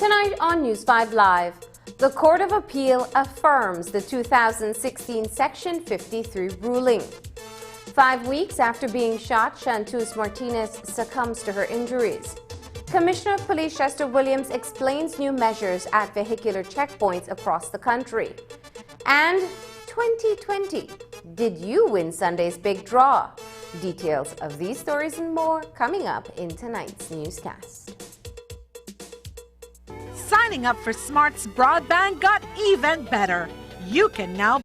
Tonight on News 5 Live, the Court of Appeal affirms the 2016 Section 53 ruling. 5 weeks after being shot, Chantus Martinez succumbs to her injuries. Commissioner of Police Chester Williams explains new measures at vehicular checkpoints across the country. And 2020, did you win Sunday's big draw? Details of these stories and more coming up in tonight's newscast. Signing up for Smart's broadband got even better. You can now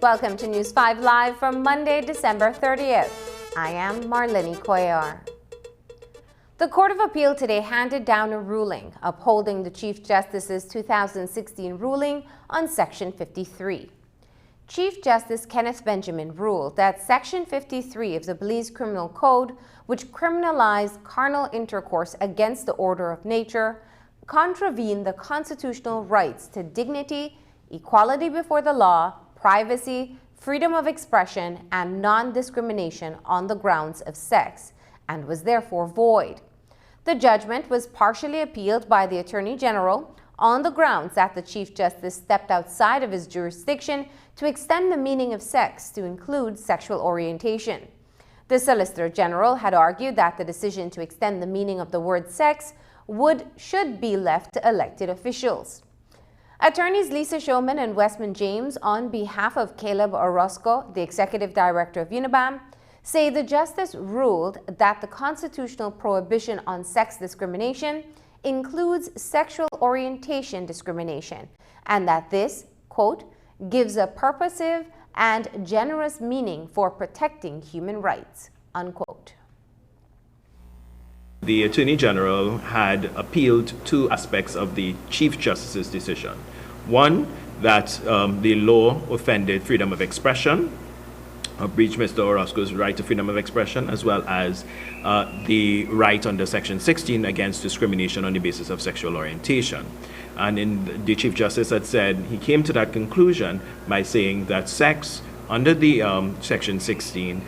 Welcome to News 5 Live from Monday, December 30th. I am Marlene Cuellar. The Court of Appeal today handed down a ruling upholding the Chief Justice's 2016 ruling on Section 53. Chief Justice Kenneth Benjamin ruled that Section 53 of the Belize Criminal Code, which criminalized carnal intercourse against the order of nature, contravened the constitutional rights to dignity, equality before the law, privacy, freedom of expression, and non-discrimination on the grounds of sex, and was therefore void. The judgment was partially appealed by the Attorney General on the grounds that the Chief Justice stepped outside of his jurisdiction to extend the meaning of sex to include sexual orientation. The Solicitor General had argued that the decision to extend the meaning of the word sex should be left to elected officials. Attorneys Lisa Showman and Westman James, on behalf of Caleb Orozco, the executive director of UNIBAM, say the justice ruled that the constitutional prohibition on sex discrimination includes sexual orientation discrimination, and that this, quote, gives a purposive and generous meaning for protecting human rights, unquote. The Attorney General had appealed two aspects of the Chief Justice's decision. One, that the law offended freedom of expression, breached Mr. Orozco's right to freedom of expression, as well as the right under Section 16 against discrimination on the basis of sexual orientation. And the Chief Justice had said he came to that conclusion by saying that sex under the Section 16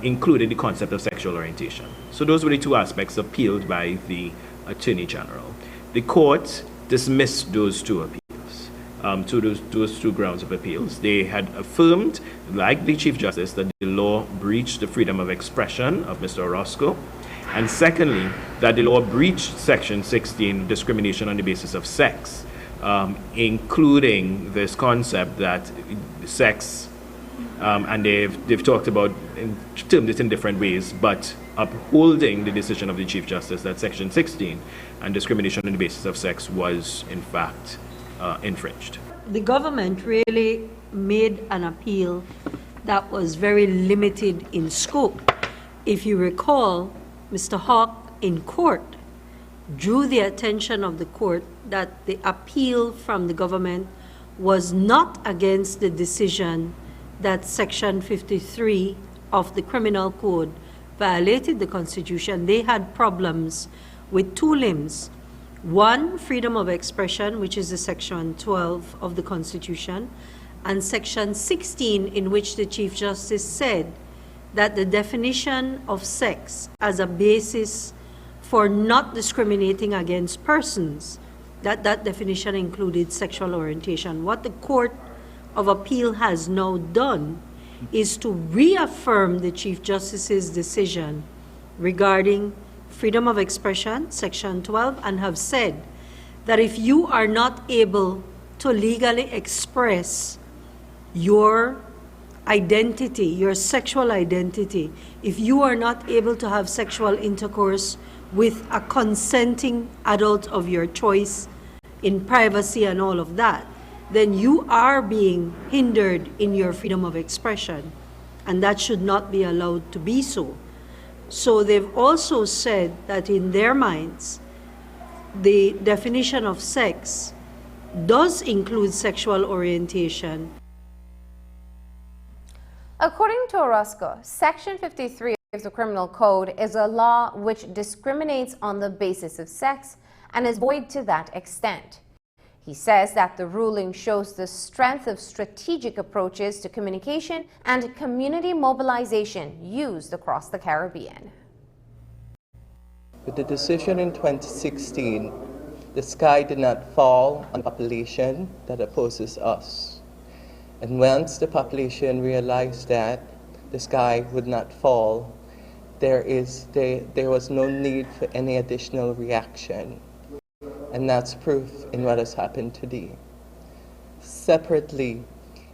included the concept of sexual orientation. So those were the two aspects appealed by the Attorney General. The court dismissed those two appeals, those two grounds of appeals. They had affirmed, like the Chief Justice, that the law breached the freedom of expression of Mr. Orozco, and secondly, that the law breached Section 16, discrimination on the basis of sex, including this concept that sex, and they've talked about, termed it in different ways, but upholding the decision of the Chief Justice that Section 16 and discrimination on the basis of sex was, in fact, infringed. The government really made an appeal that was very limited in scope. If you recall, Mr. Hawk in court drew the attention of the court that the appeal from the government was not against the decision that Section 53 of the Criminal Code violated the Constitution. They had problems with two limbs. One, freedom of expression, which is the Section 12 of the Constitution, and Section 16, in which the Chief Justice said that the definition of sex as a basis for not discriminating against persons, that definition included sexual orientation. What the Court of Appeal has now done is to reaffirm the Chief Justice's decision regarding freedom of expression, Section 12, and have said that if you are not able to legally express your identity, your sexual identity, if you are not able to have sexual intercourse with a consenting adult of your choice in privacy and all of that, then you are being hindered in your freedom of expression, and that should not be allowed to be so. So they've also said that in their minds, the definition of sex does include sexual orientation. According to Orozco, Section 53 of the Criminal Code is a law which discriminates on the basis of sex and is void to that extent. He says that the ruling shows the strength of strategic approaches to communication and community mobilization used across the Caribbean. With the decision in 2016, the sky did not fall on the population that opposes us. And once the population realized that the sky would not fall, there was no need for any additional reaction. And that's proof in what has happened today. Separately,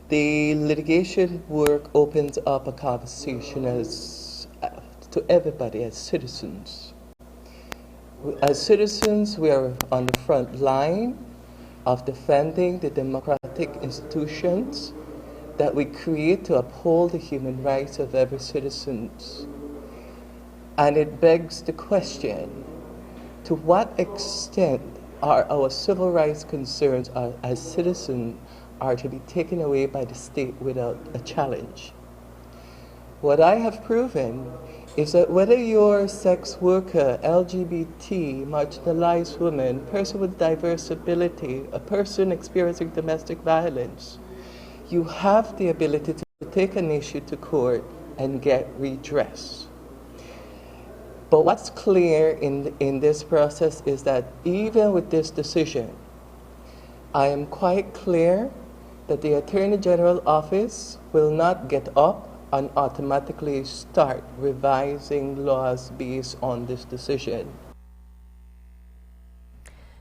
the litigation work opens up a conversation to everybody as citizens. As citizens, we are on the front line of defending the democratic institutions that we create to uphold the human rights of every citizen. And it begs the question, to what extent are our civil rights concerns as citizens are to be taken away by the state without a challenge? What I have proven is that whether you're a sex worker, LGBT, marginalized woman, person with diverse ability, a person experiencing domestic violence, you have the ability to take an issue to court and get redress. But what's clear in this process is that even with this decision, I am quite clear that the Attorney General office will not get up and automatically start revising laws based on this decision.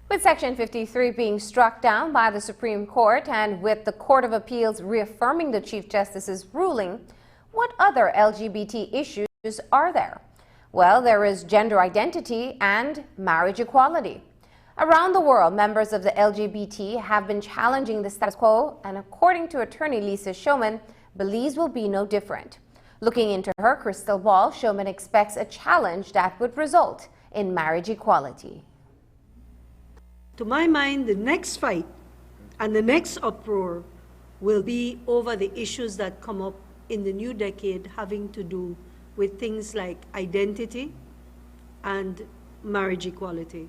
With Section 53 being struck down by the Supreme Court and with the Court of Appeals reaffirming the Chief Justice's ruling, what other LGBT issues are there? Well, there is gender identity and marriage equality. Around the world, members of the LGBT have been challenging the status quo, and according to attorney Lisa Showman, Belize will be no different. Looking into her crystal ball, Showman expects a challenge that would result in marriage equality. To my mind, the next fight and the next uproar will be over the issues that come up in the new decade having to do with things like identity and marriage equality.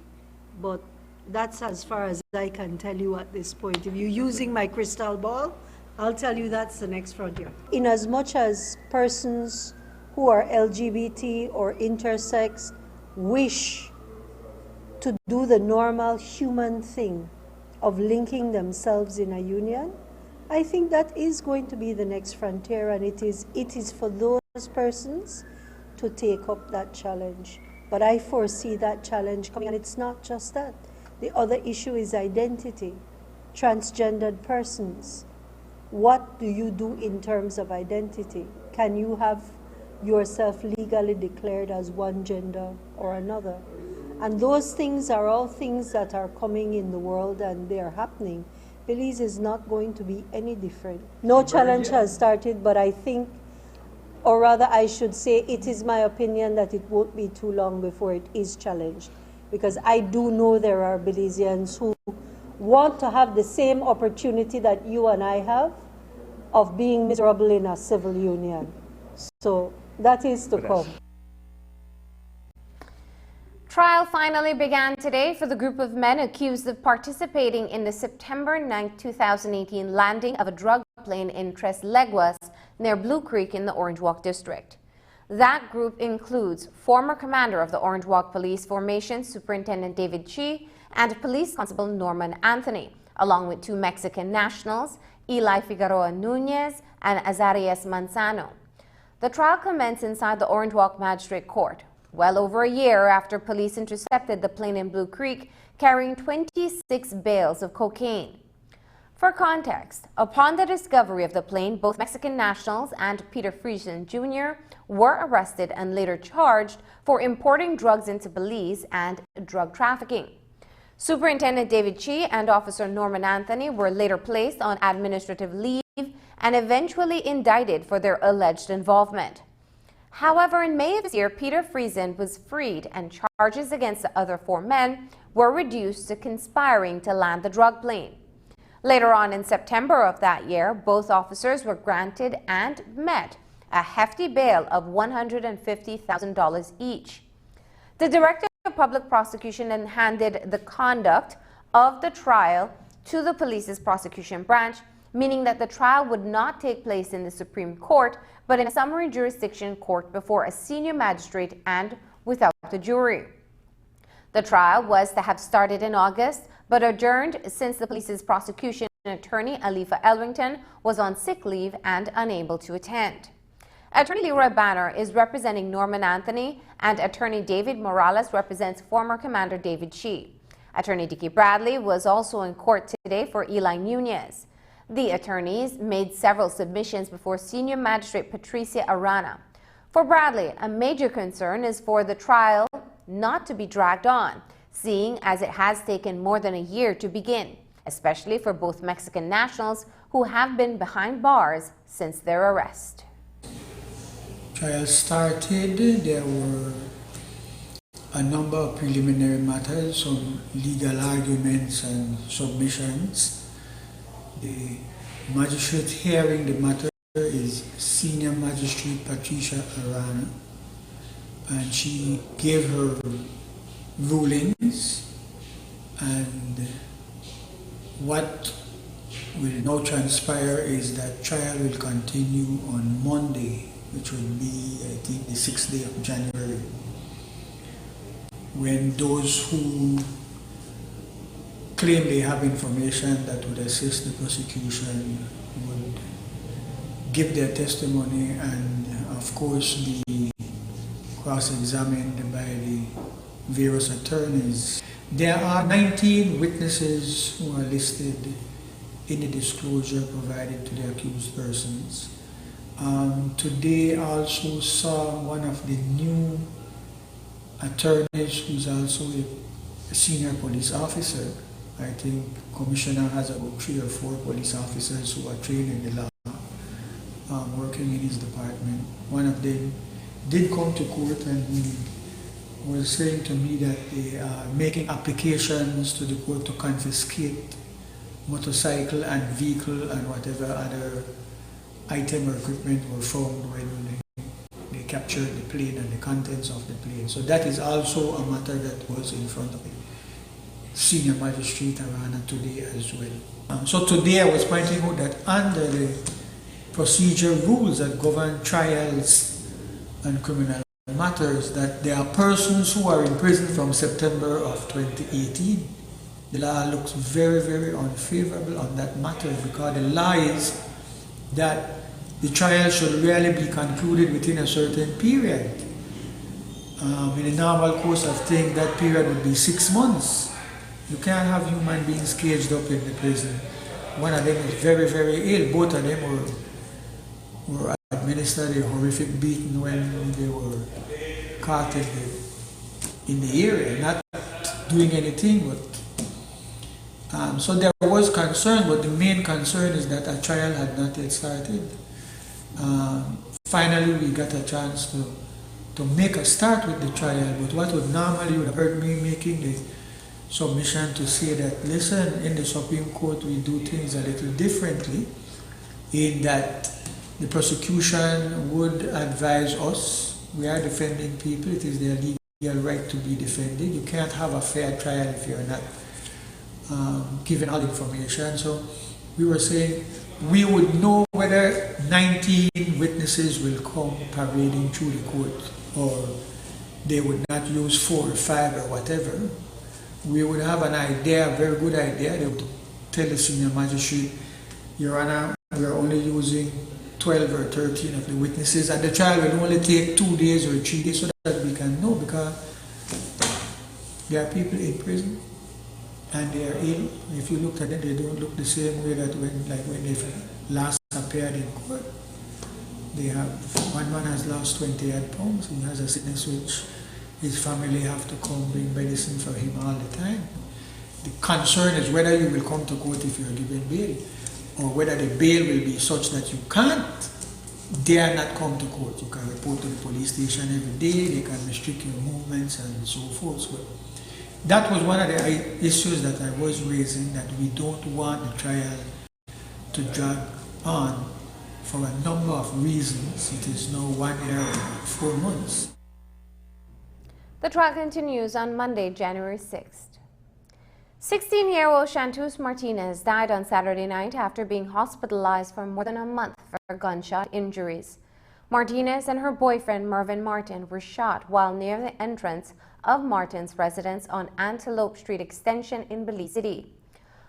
But that's as far as I can tell you at this point. If you're using my crystal ball, I'll tell you that's the next frontier. In as much as persons who are LGBT or intersex wish to do the normal human thing of linking themselves in a union, I think that is going to be the next frontier, and it is for those persons to take up that challenge. But I foresee that challenge coming, and it's not just that. The other issue is identity, transgendered persons. What do you do in terms of identity? Can you have yourself legally declared as one gender or another? And those things are all things that are coming in the world, and they are happening. Belize is not going to be any different. No challenge has started, but I think, or rather I should say, it is my opinion that it won't be too long before it is challenged. Because I do know there are Belizeans who want to have the same opportunity that you and I have of being miserable in a civil union. So that is to come. Trial finally began today for the group of men accused of participating in the September 9, 2018 landing of a drug plane in Tres Leguas near Blue Creek in the Orange Walk district. That group includes former commander of the Orange Walk Police Formation, Superintendent David Chi, and Police Constable Norman Anthony, along with 2 Mexican nationals, Eli Figueroa Nunez and Azarias Manzano. The trial commenced inside the Orange Walk Magistrate Court, well over a year after police intercepted the plane in Blue Creek carrying 26 bales of cocaine. For context, upon the discovery of the plane, both Mexican nationals and Peter Friesen Jr. were arrested and later charged for importing drugs into Belize and drug trafficking. Superintendent David Chi and Officer Norman Anthony were later placed on administrative leave and eventually indicted for their alleged involvement. However, in May of this year, Peter Friesen was freed and charges against the other 4 men were reduced to conspiring to land the drug plane. Later on in September of that year, both officers were granted and met a hefty bail of $150,000 each. The Director of Public Prosecution then handed the conduct of the trial to the police's prosecution branch, meaning that the trial would not take place in the Supreme Court, but in a summary jurisdiction court before a senior magistrate and without a jury. The trial was to have started in August, but adjourned since the police's prosecution attorney, Alifa Elrington, was on sick leave and unable to attend. Attorney Leroy Banner is representing Norman Anthony, and Attorney David Morales represents former Commander David Chi. Attorney Dicky Bradley was also in court today for Eli Nunez. The attorneys made several submissions before Senior Magistrate Patricia Arana. For Bradley, a major concern is for the trial not to be dragged on, seeing as it has taken more than a year to begin, especially for both Mexican nationals who have been behind bars since their arrest. Trial started, there were a number of preliminary matters, some legal arguments and submissions. The magistrate hearing the matter is Senior Magistrate Patricia Arana, and she gave her rulings, and what will now transpire is that trial will continue on Monday, which will be, I think, the 6th day of January, when those who claim they have information that would assist the prosecution would give their testimony and, of course, be cross-examined by the various attorneys. There are 19 witnesses who are listed in the disclosure provided to the accused persons. Today I also saw one of the new attorneys who's also a senior police officer. I think Commissioner has about 3 or 4 police officers who are trained in the law, working in his department. One of them did come to court and he was saying to me that they are making applications to the court to confiscate motorcycle and vehicle and whatever other item or equipment were found when they captured the plane and the contents of the plane. So that is also a matter that was in front of the senior magistrate Arana today as well. So today I was pointing out that under the procedure rules that govern trials and criminal matters, that there are persons who are in prison from September of 2018. The law looks very, very unfavorable on that matter because the law is that the trial should really be concluded within a certain period. In the normal course of things, that period would be 6 months. You can't have human beings caged up in the prison. One of them is very, very ill. Both of them were administered a horrific beating when they were caught in the area, not doing anything. But so there was concern, but the main concern is that a trial had not yet started. Finally, we got a chance to make a start with the trial, but what would normally would have heard me making the submission to say that, listen, in the Supreme Court we do things a little differently, in that the prosecution would advise us, we are defending people, it is their legal right to be defended. You can't have a fair trial if you're not given all information. So we were saying we would know whether 19 witnesses will come parading through the court or they would not use 4 or 5 or whatever. We would have an idea, a very good idea. They would tell the senior magistrate, Your Honor, we are only using 12 or 13 of the witnesses and the trial will only take 2 days or 3 days so that we can know, because there are people in prison and they are ill. If you look at them, they don't look the same way that when they last appeared in court. They have, one man has lost 28 pounds. He has a sickness which his family have to come bring medicine for him all the time. The concern is whether you will come to court if you are given bail, or whether the bail will be such that you can't dare not come to court. You can report to the police station every day, they can restrict your movements and so forth. But that was one of the issues that I was raising, that we don't want the trial to drag on for a number of reasons. It is now 1 year and 4 months. The trial continues on Monday, January 6th. 16-year-old Chantus Martinez died on Saturday night after being hospitalized for more than a month for gunshot injuries. Martinez and her boyfriend Mervyn Martin were shot while near the entrance of Martin's residence on Antelope Street Extension in Belize City.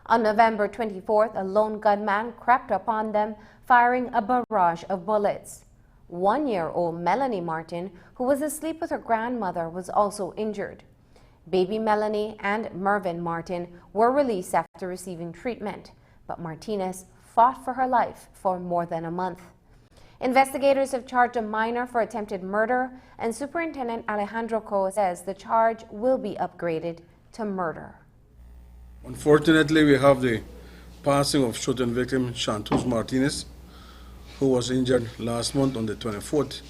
On November 24th, a lone gunman crept upon them, firing a barrage of bullets. 1-year-old Melanie Martin, who was asleep with her grandmother, was also injured. Baby Melanie and Mervyn Martin were released after receiving treatment, but Martinez fought for her life for more than a month. Investigators have charged a minor for attempted murder, and Superintendent Alejandro Coe says the charge will be upgraded to murder. Unfortunately, we have the passing of shooting victim Chantus Martinez, who was injured last month on the 24th.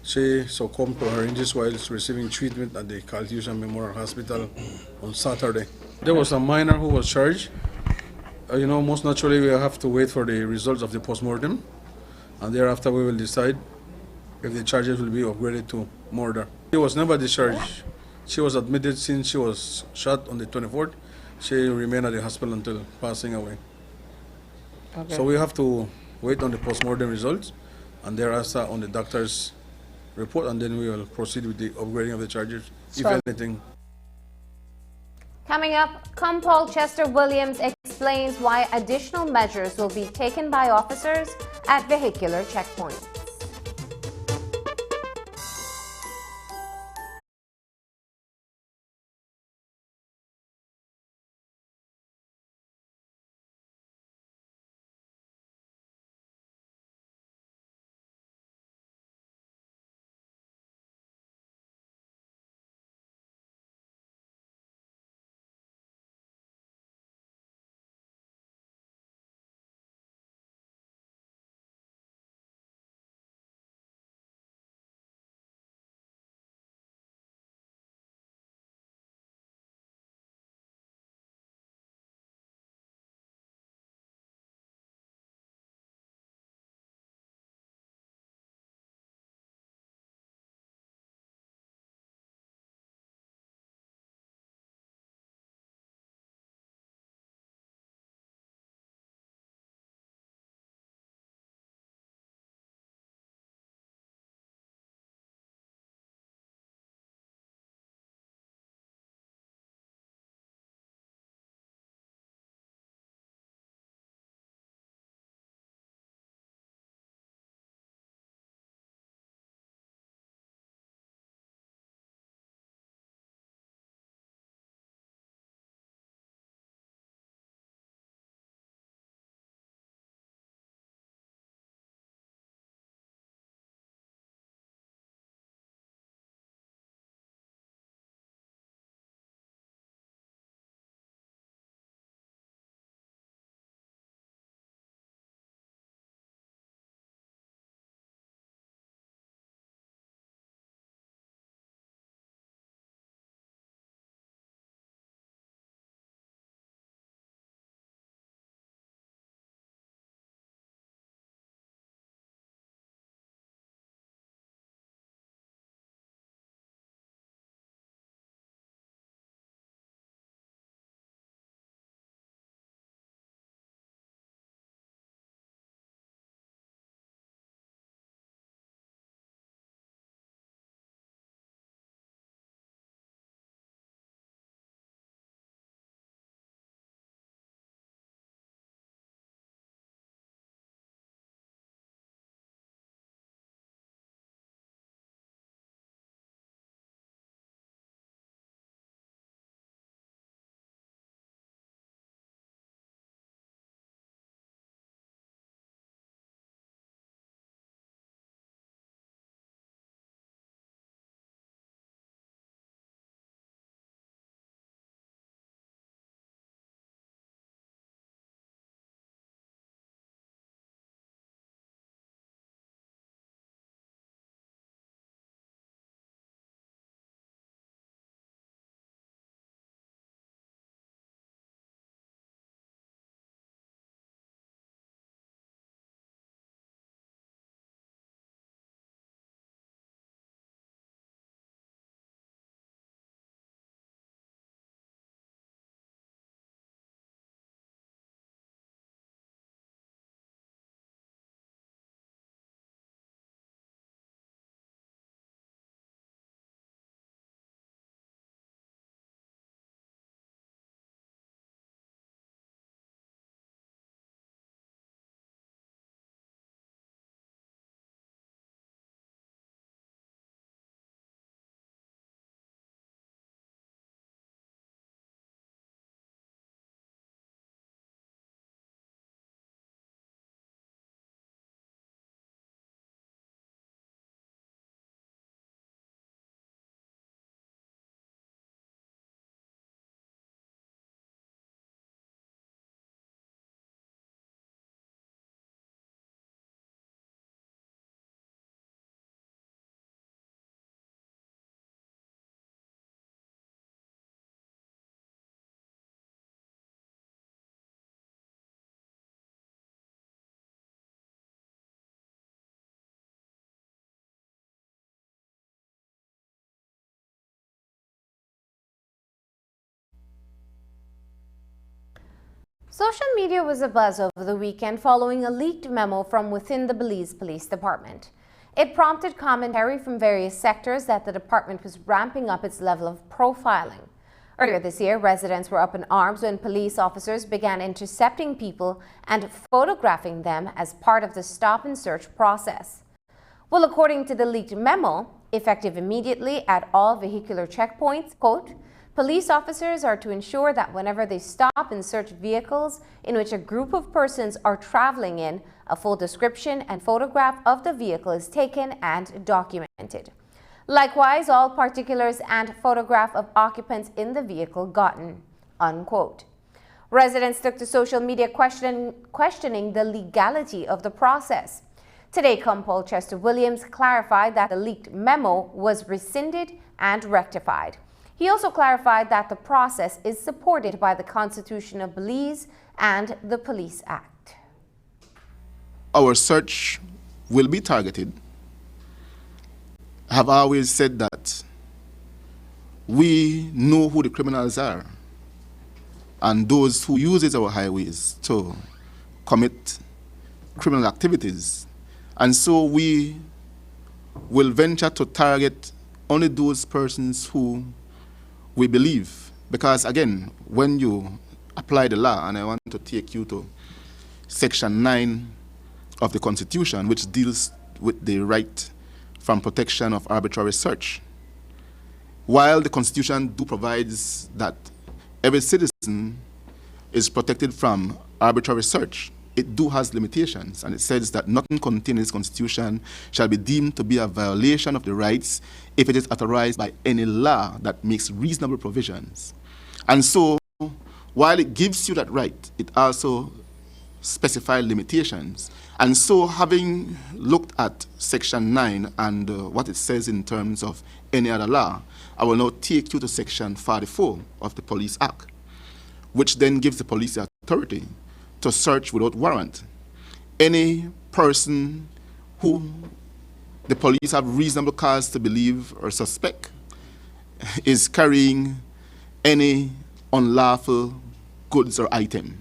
She succumbed to her injuries while receiving treatment at the Caltusian Memorial Hospital on Saturday. There was a minor who was charged. Most naturally we have to wait for the results of the postmortem, and thereafter we will decide if the charges will be upgraded to murder. She was never discharged. She was admitted since she was shot on the 24th. She remained at the hospital until passing away. Okay. So we have to wait on the postmortem results and thereafter on the doctor's report, and then we will proceed with the upgrading of the charges, if anything. Coming up, Compol Chester Williams explains why additional measures will be taken by officers at vehicular checkpoints. Social media was abuzz over the weekend following a leaked memo from within the Belize Police Department. It prompted commentary from various sectors that the department was ramping up its level of profiling. Earlier this year, residents were up in arms when police officers began intercepting people and photographing them as part of the stop and search process. Well, according to the leaked memo, effective immediately at all vehicular checkpoints, quote, police officers are to ensure that whenever they stop and search vehicles in which a group of persons are traveling in, a full description and photograph of the vehicle is taken and documented. Likewise, all particulars and photograph of occupants in the vehicle gotten, unquote. Residents took to social media questioning the legality of the process. Today, Compol Chester Williams clarified that the leaked memo was rescinded and rectified. He also clarified that the process is supported by the Constitution of Belize and the Police Act. Our search will be targeted. I have always said that we know who the criminals are and those who uses our highways to commit criminal activities. And so we will venture to target only those persons who we believe. Because again, when you apply the law, and I want to take you to Section 9 of the Constitution, which deals with the right from protection of arbitrary search. While the Constitution provides that every citizen is protected from arbitrary search, it has limitations, and it says that nothing contained in this Constitution shall be deemed to be a violation of the rights if it is authorized by any law that makes reasonable provisions. And so, while it gives you that right, it also specifies limitations. And so, having looked at Section 9 and what it says in terms of any other law, I will now take you to Section 44 of the Police Act, which then gives the police the authority to search without warrant any person who the police have reasonable cause to believe or suspect is carrying any unlawful goods or item.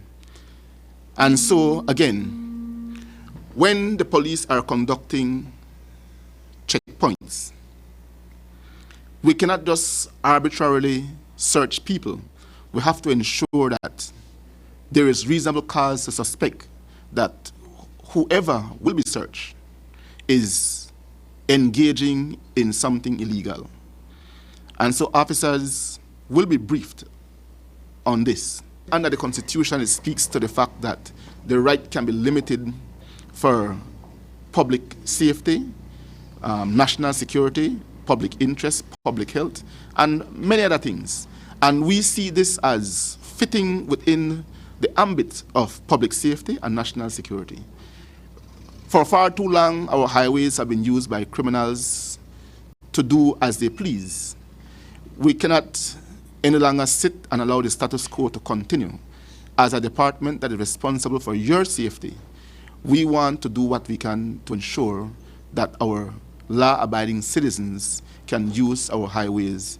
And so, again, when the police are conducting checkpoints, we cannot just arbitrarily search people. We have to ensure that there is reasonable cause to suspect that whoever will be searched is engaging in something illegal. And so officers will be briefed on this. Under the Constitution, it speaks to the fact that the right can be limited for public safety, national security, public interest, public health, and many other things. And we see this as fitting within the ambit of public safety and national security. For far too long, our highways have been used by criminals to do as they please. We cannot any longer sit and allow the status quo to continue. As a department that is responsible for your safety, we want to do what we can to ensure that our law-abiding citizens can use our highways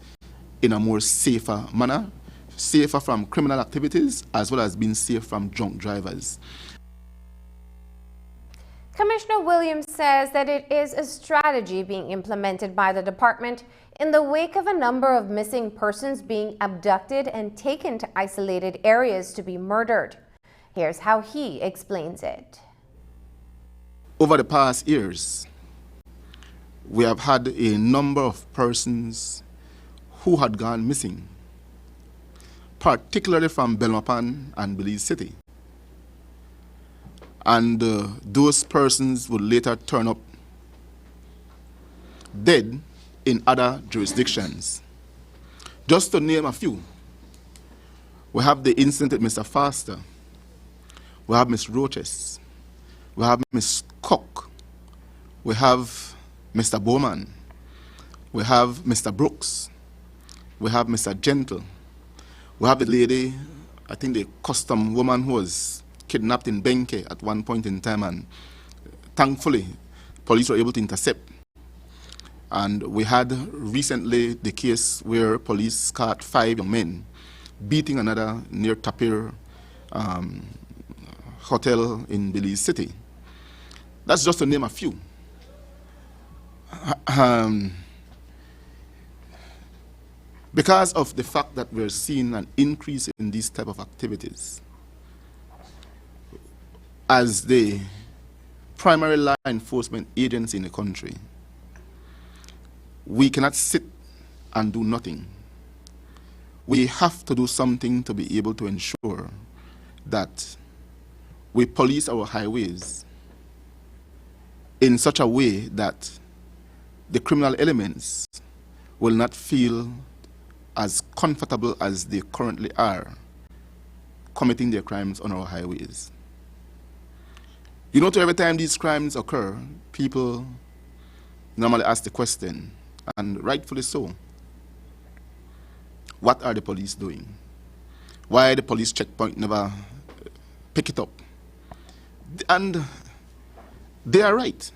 in a more safer manner, safer from criminal activities, as well as being safe from drunk drivers. Commissioner Williams says that it is a strategy being implemented by the department in the wake of a number of missing persons being abducted and taken to isolated areas to be murdered. Here's how he explains it. Over the past years, we have had a number of persons who had gone missing, particularly from Belmopan and Belize City. And those persons would later turn up dead in other jurisdictions. Just to name a few, we have the incident with Mr. Foster, we have Ms. Roches, we have Ms. Cook, we have Mr. Bowman, we have Mr. Brooks, we have Mr. Gentle, we have the lady, I think the custom woman who was kidnapped in Benke at one point in time, and thankfully police were able to intercept. And we had recently the case where police caught 5 young men beating another near Tapir hotel in Belize City. That's just to name a few. Because of the fact that we're seeing an increase in these type of activities, as the primary law enforcement agency in the country, we cannot sit and do nothing. We have to do something to be able to ensure that we police our highways in such a way that the criminal elements will not feel as comfortable as they currently are committing their crimes on our highways. You know, every time these crimes occur, people normally ask the question, and rightfully so, what are the police doing? Why the police checkpoint never pick it up? And they are right.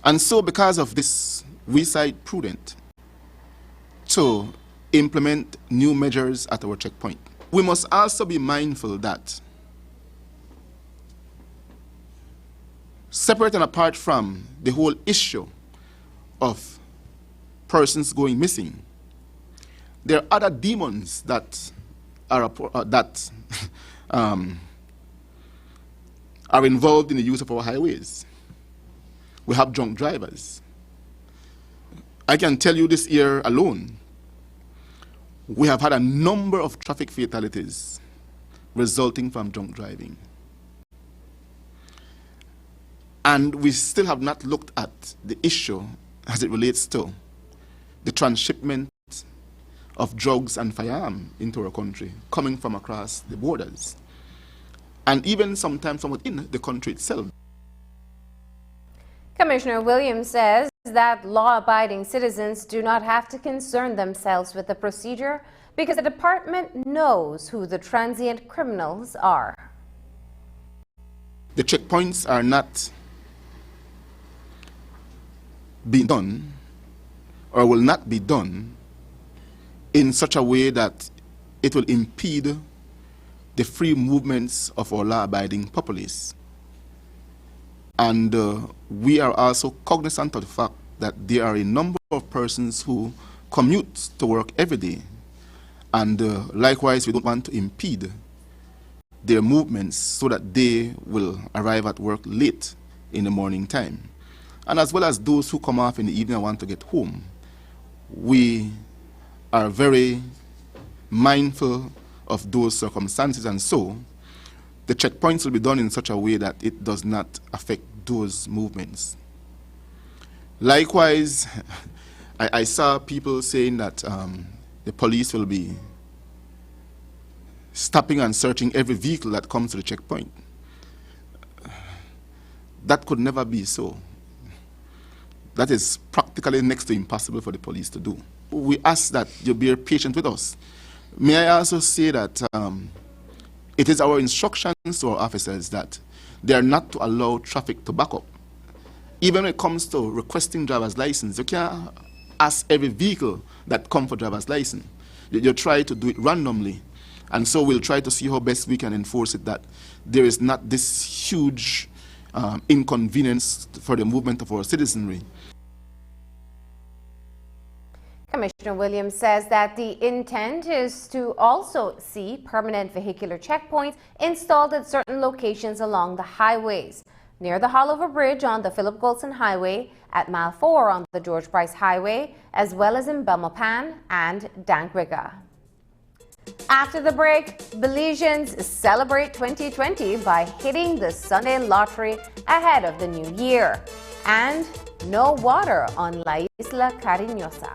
And so because of this, we decide prudent to implement new measures at our checkpoint. We must also be mindful that separate and apart from the whole issue of persons going missing, there are other demons that are are involved in the use of our highways. We have drunk drivers. I can tell you this year alone, we have had a number of traffic fatalities resulting from drunk driving. And we still have not looked at the issue as it relates to the transshipment of drugs and firearms into our country, coming from across the borders, and even sometimes from within the country itself. Commissioner Williams says that law-abiding citizens do not have to concern themselves with the procedure because the department knows who the transient criminals are. The checkpoints are not being done or will not be done in such a way that it will impede the free movements of our law-abiding populace. And we are also cognizant of the fact that there are a number of persons who commute to work every day. And likewise, we don't want to impede their movements so that they will arrive at work late in the morning time. And as well as those who come off in the evening and want to get home, we are very mindful of those circumstances, and so the checkpoints will be done in such a way that it does not affect those movements. Likewise, I saw people saying that the police will be stopping and searching every vehicle that comes to the checkpoint. That could never be so. That is practically next to impossible for the police to do. We ask that you be patient with us. May I also say that it is our instructions to our officers that they are not to allow traffic to back up. Even when it comes to requesting driver's license, you can't ask every vehicle that comes for driver's license. You try to do it randomly. And so we'll try to see how best we can enforce it, that there is not this huge inconvenience for the movement of our citizenry. Commissioner Williams says that the intent is to also see permanent vehicular checkpoints installed at certain locations along the highways, near the Haulover Bridge on the Philip Golson Highway, at Mile 4 on the George Price Highway, as well as in Belmopan and Dankriga. After the break, Belizeans celebrate 2020 by hitting the Sunday lottery ahead of the new year. And no water on La Isla Cariñosa.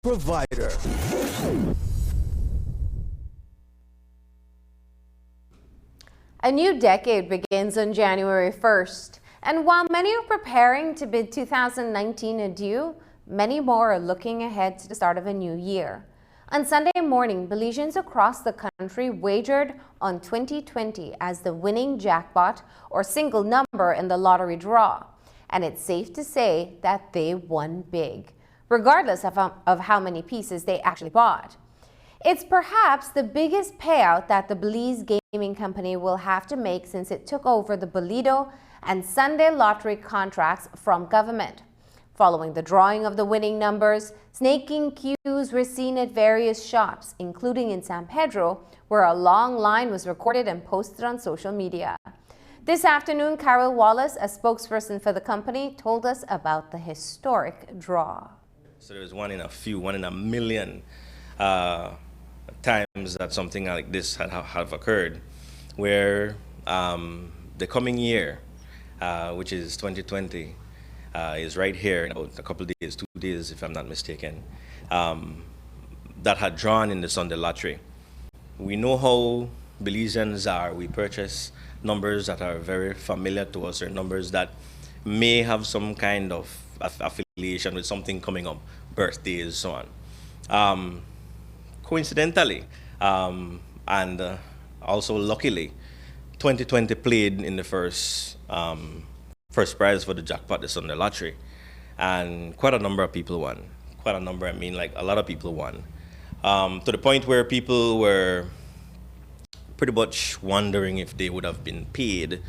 provider. A new decade begins on January 1st, and while many are preparing to bid 2019 adieu, many more are looking ahead to the start of a new year. On Sunday morning, Belizeans across the country wagered on 2020 as the winning jackpot or single number in the lottery draw, and it's safe to say that they won big, regardless of how many pieces they actually bought. It's perhaps the biggest payout that the Belize Gaming Company will have to make since it took over the Bolido and Sunday lottery contracts from government. Following the drawing of the winning numbers, snaking queues were seen at various shops, including in San Pedro, where a long line was recorded and posted on social media. This afternoon, Carol Wallace, a spokesperson for the company, told us about the historic draw. So there was one in a few, one in a million times that something like this have occurred, where the coming year, which is 2020, is right here in about a couple of days, 2 days if I'm not mistaken, that had drawn in the Sunday lottery. We know how Belizeans are. We purchase numbers that are very familiar to us, or numbers that may have some kind of affiliation with something coming up, birthdays, so on. Coincidentally, and also luckily, 2020 played in the first prize for the jackpot, the Sunday lottery, and quite a number of people won. Quite a number, I mean, like a lot of people won, to the point where people were pretty much wondering if they would have been paid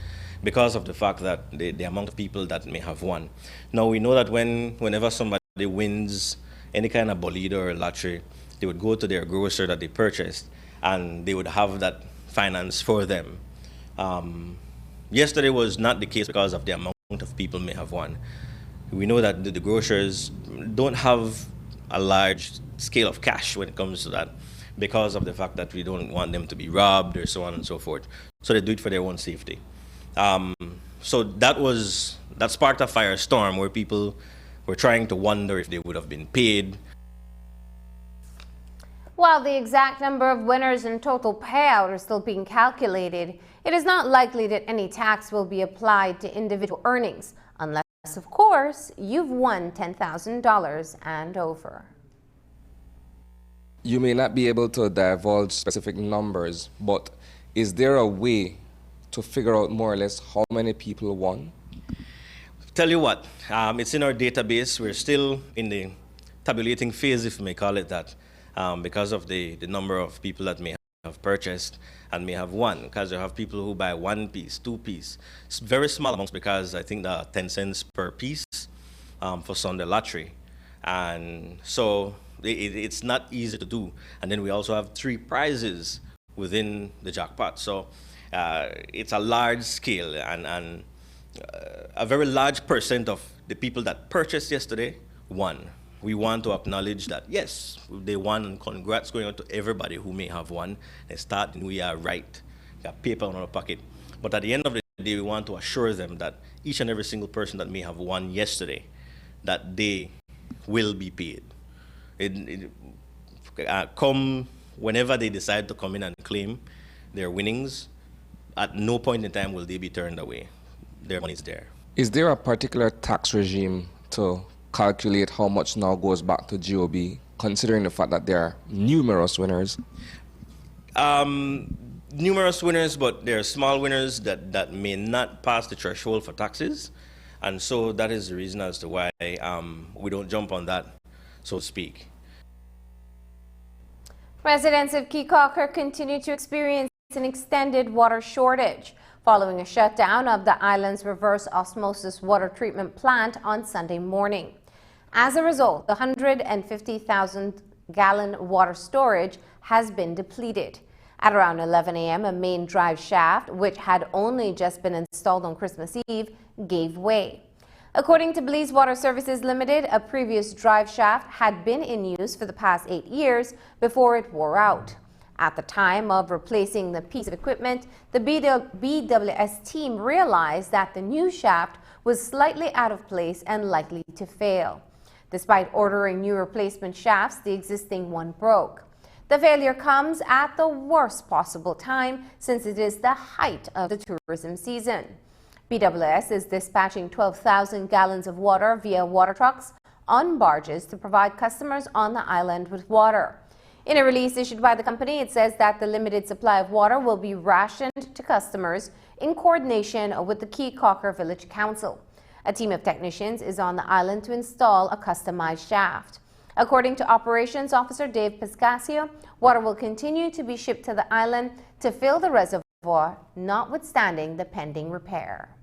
because of the fact that the amount of people that may have won. Now, we know that whenever somebody wins any kind of Bolido or lottery, they would go to their grocer that they purchased, and they would have that finance for them. Yesterday was not the case because of the amount of people may have won. We know that the grocers don't have a large scale of cash when it comes to that, because of the fact that we don't want them to be robbed or so on and so forth. So they do it for their own safety. So that sparked a firestorm where people were trying to wonder if they would have been paid. While the exact number of winners and total payout are still being calculated, it is not likely that any tax will be applied to individual earnings, unless, of course, you've won $10,000 and over. You may not be able to divulge specific numbers, but is there a way to figure out more or less how many people won? Tell you what, it's in our database. We're still in the tabulating phase, if we may call it that, because of the number of people that may have purchased and may have won, because you have people who buy 1 piece, 2 piece. It's very small amounts, because I think there are 10 cents per piece for Sunday lottery. And so it's not easy to do. And then we also have 3 prizes within the jackpot. So it's a large scale, and a very large percent of the people that purchased yesterday won. We want to acknowledge that, yes, they won, and congrats going out to everybody who may have won. They start and we are right. We got paper in our pocket. But at the end of the day, we want to assure them that each and every single person that may have won yesterday, that they will be paid. Come whenever they decide to come in and claim their winnings, at no point in time will they be turned away. Their money is there. Is there a particular tax regime to calculate how much now goes back to GOB, considering the fact that there are numerous winners? Numerous winners, but there are small winners that may not pass the threshold for taxes. And so that is the reason as to why we don't jump on that, so to speak. Residents of Keycocker continue to experience an extended water shortage following a shutdown of the island's reverse osmosis water treatment plant on Sunday morning. As a result, the 150,000-gallon water storage has been depleted. At around 11 a.m., a main drive shaft, which had only just been installed on Christmas Eve, gave way. According to Belize Water Services Limited, a previous drive shaft had been in use for the past 8 years before it wore out. At the time of replacing the piece of equipment, the BWS team realized that the new shaft was slightly out of place and likely to fail. Despite ordering new replacement shafts, the existing one broke. The failure comes at the worst possible time since it is the height of the tourism season. PWS is dispatching 12,000 gallons of water via water trucks on barges to provide customers on the island with water. In a release issued by the company, it says that the limited supply of water will be rationed to customers in coordination with the Key Cocker Village Council. A team of technicians is on the island to install a customized shaft. According to Operations Officer Dave Pascasio, water will continue to be shipped to the island to fill the reservoir, notwithstanding the pending repair.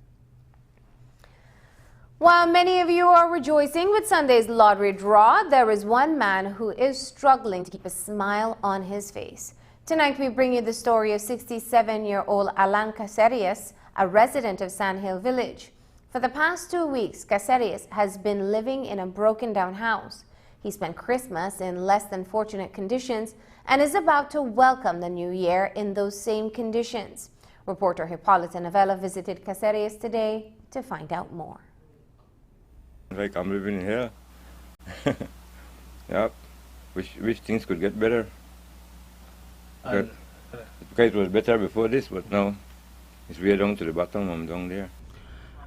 While many of you are rejoicing with Sunday's lottery draw, there is one man who is struggling to keep a smile on his face. Tonight we bring you the story of 67-year-old Alan Caceres, a resident of Sand Hill Village. For the past 2 weeks, Caceres has been living in a broken-down house. He spent Christmas in less than fortunate conditions and is about to welcome the new year in those same conditions. Reporter Hippolyta Novella visited Caceres today to find out more. Like I'm living here. Yeah, wish things could get better. Because it was better before this, but now it's way down to the bottom. I'm down there.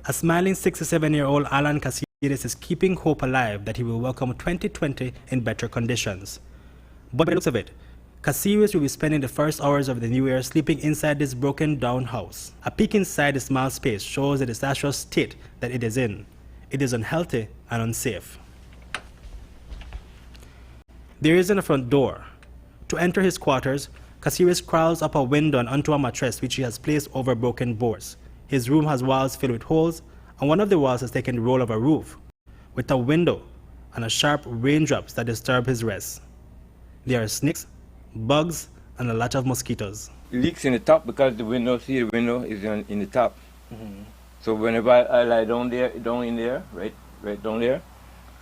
A smiling 67-year-old Alan Caceres is keeping hope alive that he will welcome 2020 in better conditions. But by the looks of it, Caceres will be spending the first hours of the new year sleeping inside this broken-down house. A peek inside the small space shows the disastrous state that it is in. It is unhealthy and unsafe. There isn't a front door. To enter his quarters, Caceres crawls up a window and onto a mattress which he has placed over broken boards. His room has walls filled with holes, and one of the walls has taken the role of a roof, with a window and a sharp raindrops that disturb his rest. There are snakes, bugs, and a lot of mosquitoes. Leaks in the top because the window is in the top. So whenever I lie down in there, right down there,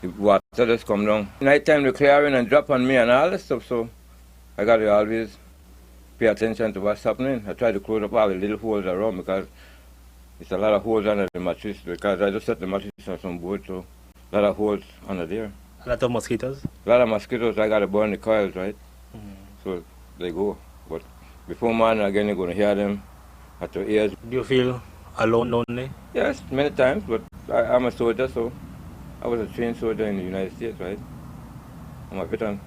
the water just come down. Nighttime they clearing and drop on me and all that stuff, so I gotta always pay attention to what's happening. I try to close up all the little holes around because it's a lot of holes under the mattress because I just set the mattress on some board, so a lot of holes under there. A lot of mosquitoes? A lot of mosquitoes, I gotta burn the coils, right? So they go. But before morning again you're gonna hear them at your ears. Do you feel alone, lonely? Yes, many times, but I'm a soldier, so I was a trained soldier in the United States, right? I'm a veteran.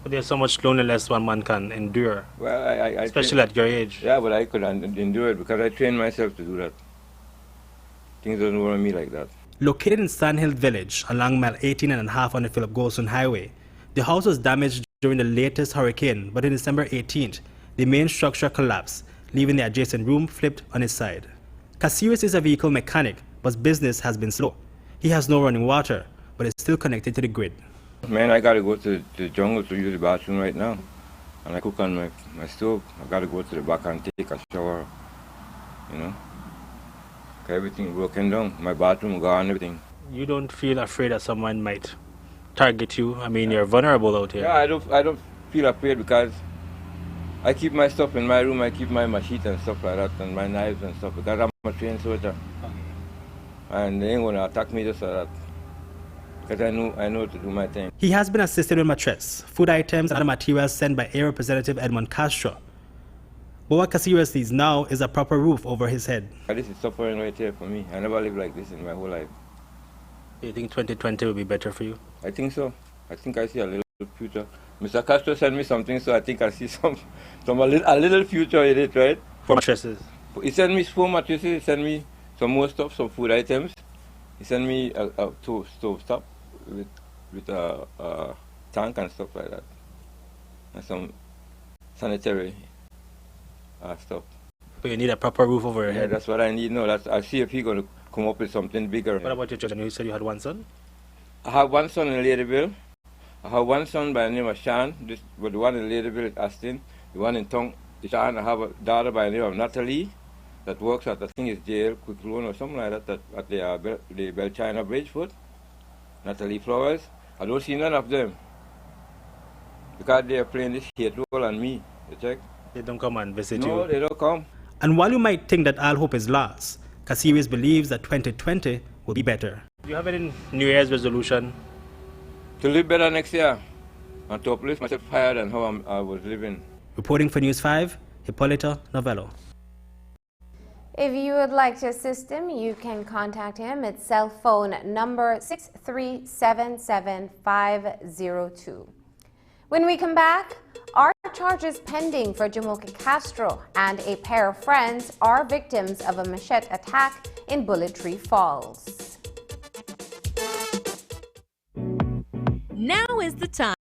But there's so much loneliness one man can endure, well, especially at your age. Yeah, but I could endure it because I trained myself to do that. Things don't worry me like that. Located in Sand Hill Village, along mile 18 and a half on the Philip Golson Highway, the house was damaged during the latest hurricane, but on December 18th, the main structure collapsed, leaving the adjacent room flipped on its side. Caceres is a vehicle mechanic, but business has been slow. He has no running water, but is still connected to the grid. Man, I gotta go to the jungle to use the bathroom right now. And I cook on my stove. I gotta go to the back and take a shower, you know. Everything broken down. My bathroom gone, everything. You don't feel afraid that someone might target you? I mean, you're vulnerable out here. Yeah, I don't feel afraid because I keep my stuff in my room. I keep my machete and stuff like that, and my knives and stuff, because I'm a trained soldier. And they ain't gonna attack me just like that. Because I know to do my thing. He has been assisted with mattress, food items, and other materials sent by Air Representative Edmond Castro. But what Caceres needs now is a proper roof over his head. This is suffering right here for me. I never lived like this in my whole life. Do you think 2020 will be better for you? I think so. I think I see a little future. Mr. Castro sent me something, so I think I see a little future in it, right? For mattresses? He sent me 4 mattresses, he sent me some more stuff, some food items. He sent me a stove top with a tank and stuff like that. And some sanitary stuff. But you need a proper roof over your head? Yeah, that's what I need now. I'll see if he's going to come up with something bigger. What about your children? You said you had one son? I have one son in Ladyville. I have one son by the name of Sean, but the one in Ladyville is Aston. The one in Tongue is Sean. I have a daughter by the name of Natalie that works at, I think it's jail, Quick Loan or something like that, at the Bell China Bridgefoot. Natalie Flowers. I don't see none of them because they are playing this hate role on me. You check? They don't come and visit you? No, they don't come. And while you might think that all hope is lost, Caceres believes that 2020 will be better. Do you have any New Year's resolution To live better next year and to uplift myself higher than how I was living. Reporting for News 5, Hipólito Novello. If you would like to assist him, you can contact him at cell phone number 6377502. When we come back, are charges pending for Jamoke Castro and a pair of friends are victims of a machete attack in Bullet Tree Falls. Now is the time.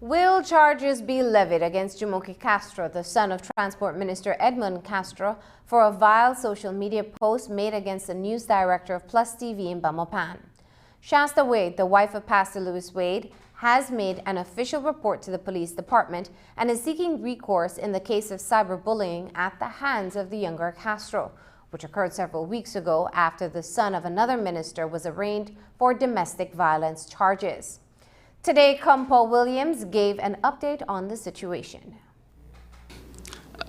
Will charges be levied against Jamoke Castro, the son of Transport Minister Edmund Castro, for a vile social media post made against the news director of Plus TV in Bamopan? Shasta Wade, the wife of Pastor Louis Wade, has made an official report to the police department and is seeking recourse in the case of cyberbullying at the hands of the younger Castro, which occurred several weeks ago after the son of another minister was arraigned for domestic violence charges. Today, Paul Williams gave an update on the situation.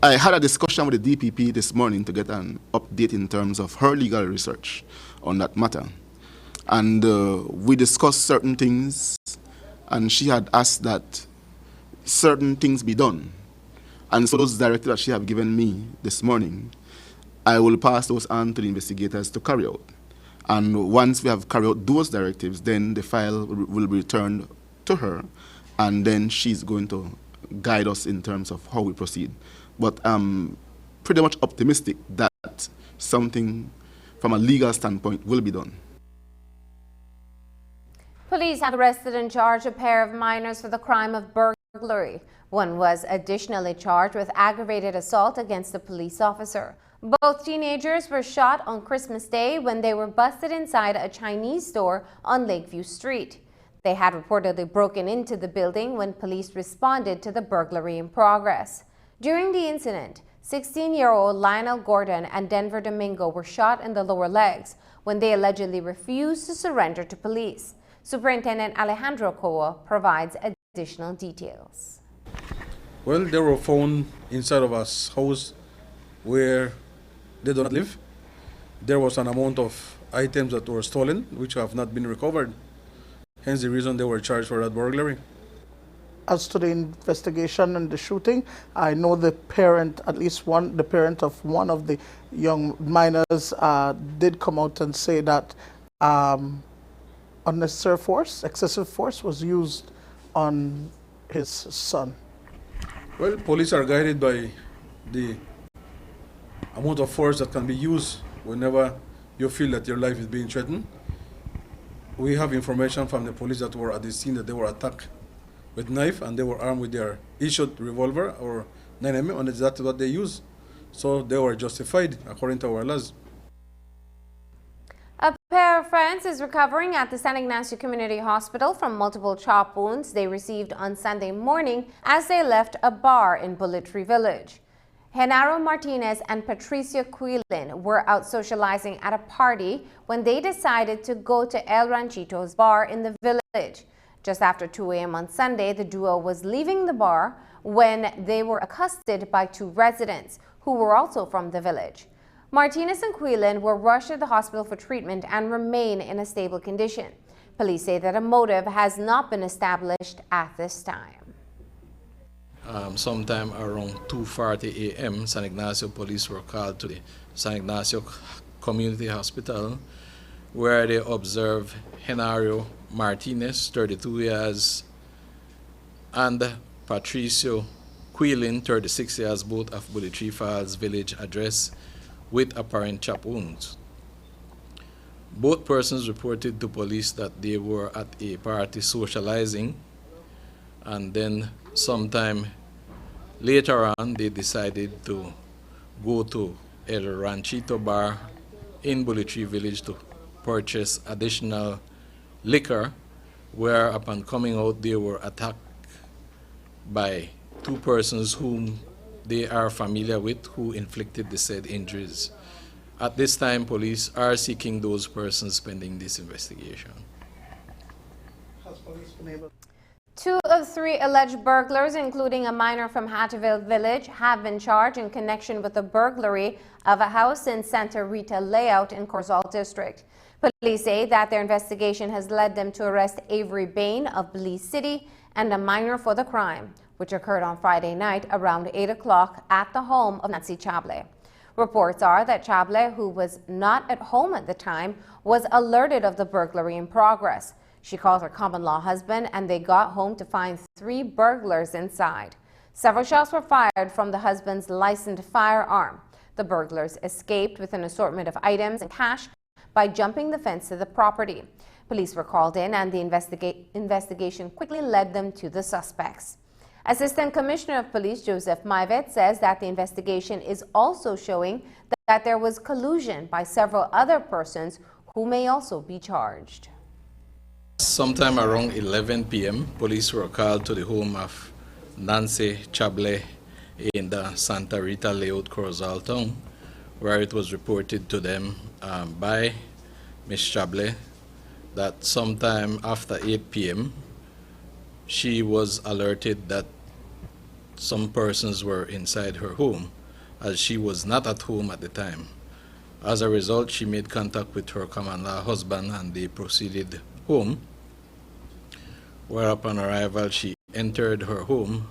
I had a discussion with the DPP this morning to get an update in terms of her legal research on that matter. And we discussed certain things, and she had asked that certain things be done. And so those directives that she have given me this morning, I will pass those on to the investigators to carry out. And once we have carried out those directives, then the file will be returned to her, and then she's going to guide us in terms of how we proceed. But I'm pretty much optimistic that something from a legal standpoint will be done. Police have arrested and charged a pair of minors for the crime of burglary. One was additionally charged with aggravated assault against a police officer. Both teenagers were shot on Christmas Day when they were busted inside a Chinese store on Lakeview Street. They had reportedly broken into the building when police responded to the burglary in progress. During the incident, 16-year-old Lionel Gordon and Denver Domingo were shot in the lower legs when they allegedly refused to surrender to police. Superintendent Alejandro Coa provides additional details. Well, they were found inside of a house where they do not live. There was an amount of items that were stolen, which have not been recovered. Hence the reason they were charged for that burglary. As to the investigation and the shooting, I know the parent, at least one, the parent of one of the young minors did come out and say that unnecessary force, excessive force was used on his son. Well, police are guided by the amount of force that can be used whenever you feel that your life is being threatened. We have information from the police that were at the scene that they were attacked with knife and they were armed with their issued revolver or 9mm, and that's what they used. So they were justified according to our laws. A pair of friends is recovering at the San Ignacio Community Hospital from multiple chop wounds they received on Sunday morning as they left a bar in Bullet Tree Village. Genaro Martinez and Patricia Quilin were out socializing at a party when they decided to go to El Ranchito's bar in the village. Just after 2 a.m. on Sunday, the duo was leaving the bar when they were accosted by two residents who were also from the village. Martinez and Quilin were rushed to the hospital for treatment and remain in a stable condition. Police say that a motive has not been established at this time. Sometime around 2:40 a.m., San Ignacio police were called to the San Ignacio Community Hospital, where they observed Genaro Martinez, 32 years, and Patricio Quilin, 36 years, both of Bullet Tree Falls village address, with apparent chop wounds. Both persons reported to police that they were at a party socializing, and then sometime later on they decided to go to El Ranchito bar in Bullet Tree Village to purchase additional liquor, where upon coming out they were attacked by two persons whom they are familiar with, who inflicted the said injuries. At this time, police are seeking those persons pending this investigation. Has police been able? 2 of 3 alleged burglars, including a minor from Hatterville Village, have been charged in connection with the burglary of a house in Santa Rita Layout in Corozal District. Police say that their investigation has led them to arrest Avery Bain of Belize City and a minor for the crime, which occurred on Friday night around 8 o'clock at the home of Nancy Chable. Reports are that Chable, who was not at home at the time, was alerted of the burglary in progress. She called her common-law husband and they got home to find 3 burglars inside. Several shots were fired from the husband's licensed firearm. The burglars escaped with an assortment of items and cash by jumping the fence to the property. Police were called in and the investigation quickly led them to the suspects. Assistant Commissioner of Police Joseph Maivet says that the investigation is also showing that there was collusion by several other persons who may also be charged. Sometime around 11 p.m., police were called to the home of Nancy Chable in the Santa Rita Layout, Corozal Town, where it was reported to them by Ms. Chable that sometime after 8 p.m., she was alerted that some persons were inside her home, as she was not at home at the time. As a result, she made contact with her common law husband and they proceeded home, where upon arrival she entered her home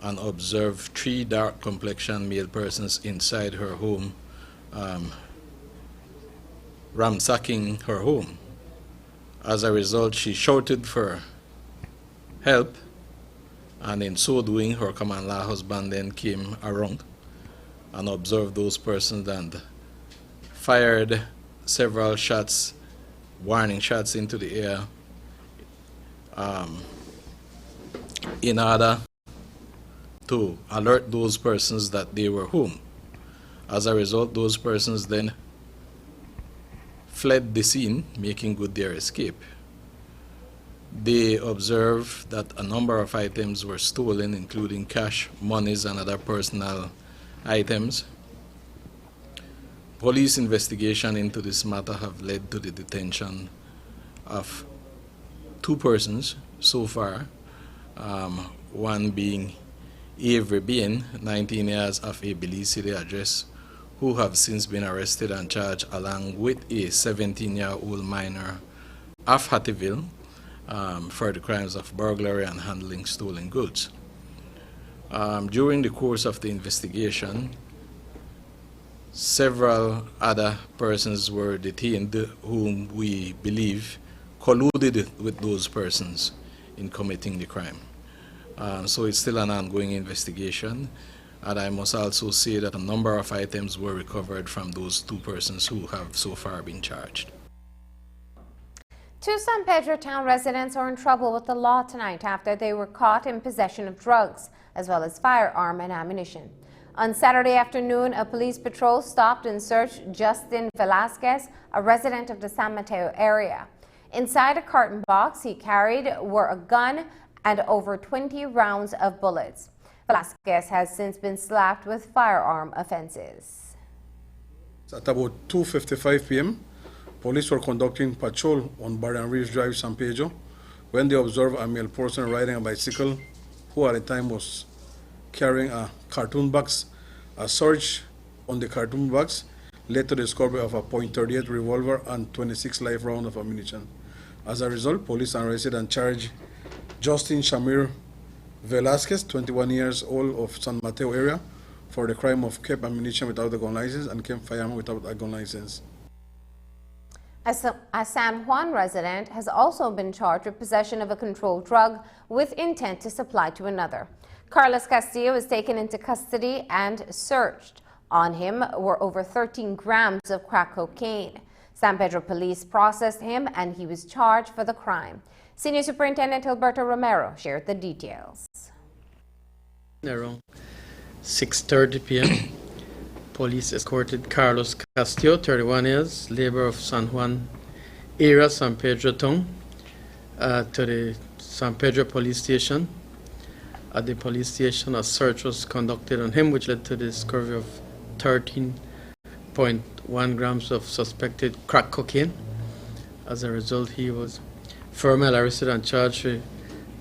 and observed 3 dark-complexioned male persons inside her home, ransacking her home. As a result, she shouted for help, and in so doing, her common law husband then came around and observed those persons and fired several shots, warning shots into the air, in order to alert those persons that they were home. As a result, those persons then fled the scene, making good their escape. They observed that a number of items were stolen, including cash, monies, and other personal items. Police investigation into this matter have led to the detention of 2 persons so far, one being Avery Bain, 19 years, of a Belize City address, who have since been arrested and charged along with a 17-year-old minor of Hattieville for the crimes of burglary and handling stolen goods. During the course of the investigation, several other persons were detained whom we believe colluded with those persons in committing the crime. So it's still an ongoing investigation, and I must also say that a number of items were recovered from those 2 persons who have so far been charged. 2 San Pedro town residents are in trouble with the law tonight after they were caught in possession of drugs, as well as firearm and ammunition. On Saturday afternoon, a police patrol stopped and searched Justin Velasquez, a resident of the San Mateo area. Inside a carton box he carried were a gun and over 20 rounds of bullets. Velasquez has since been slapped with firearm offenses. At about 2:55 p.m., police were conducting patrol on Barrier Reef Drive, San Pedro, when they observed a male person riding a bicycle who at the time was carrying a cartoon box. A search on the cartoon box led to the discovery of a .38 revolver and 26 live rounds of ammunition. As a result, police arrested and charged Justin Shamir Velasquez, 21 years old, of San Mateo area, for the crime of kept ammunition without a gun license and kept firearm without a gun license. A San Juan resident has also been charged with possession of a controlled drug with intent to supply to another. Carlos Castillo was taken into custody and searched. On him were over 13 grams of crack cocaine. San Pedro police processed him and he was charged for the crime. Senior Superintendent Alberto Romero shared the details. Around 6:30 p.m., police escorted Carlos Castillo, 31 years, labor of San Juan area, San Pedro town, to the San Pedro police station. At the police station, a search was conducted on him, which led to the discovery of 13.1 grams of suspected crack cocaine. As a result, he was formally arrested and charged with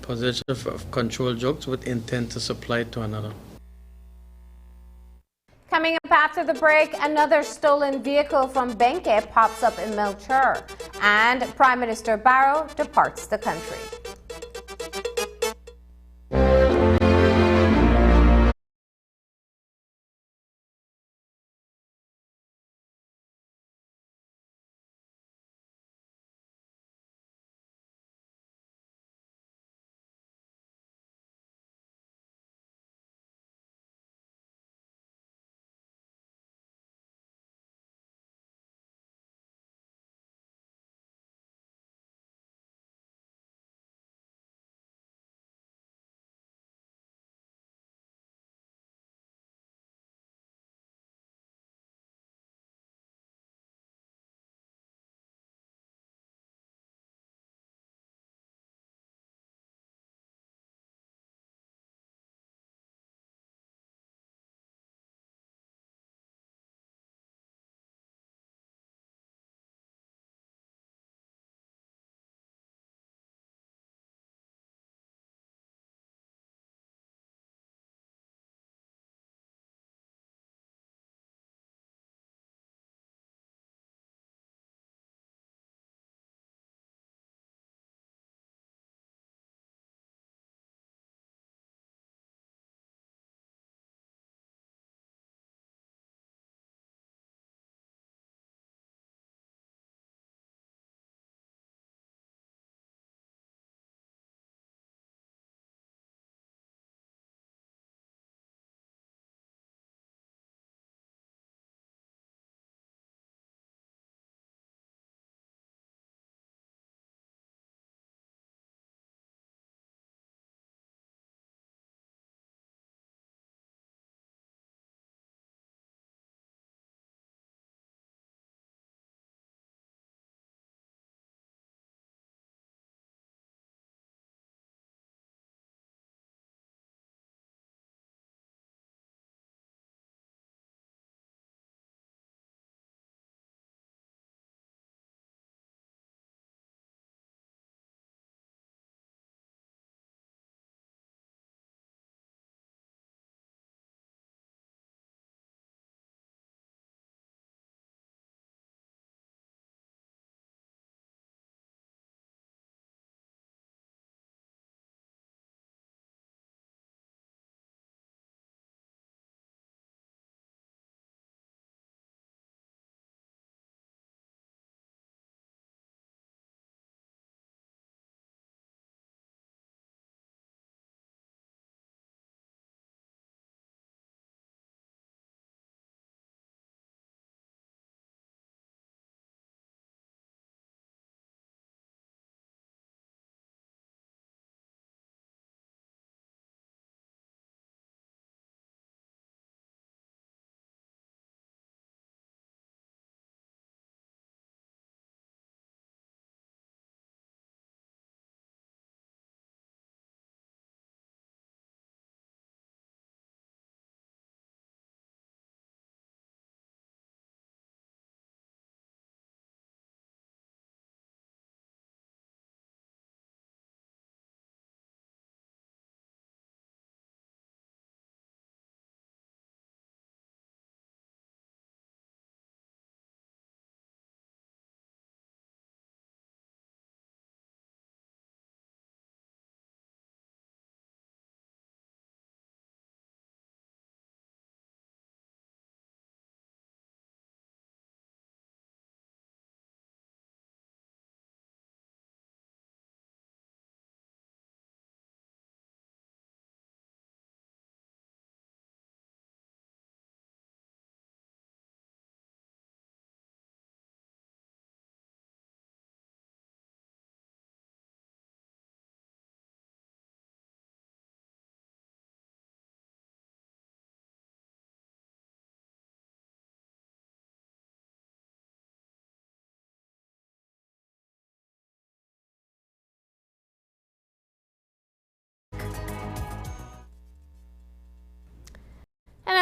possession of controlled drugs with intent to supply to another. Coming up after the break, another stolen vehicle from Benque pops up in Melchor, and Prime Minister Barrow departs the country.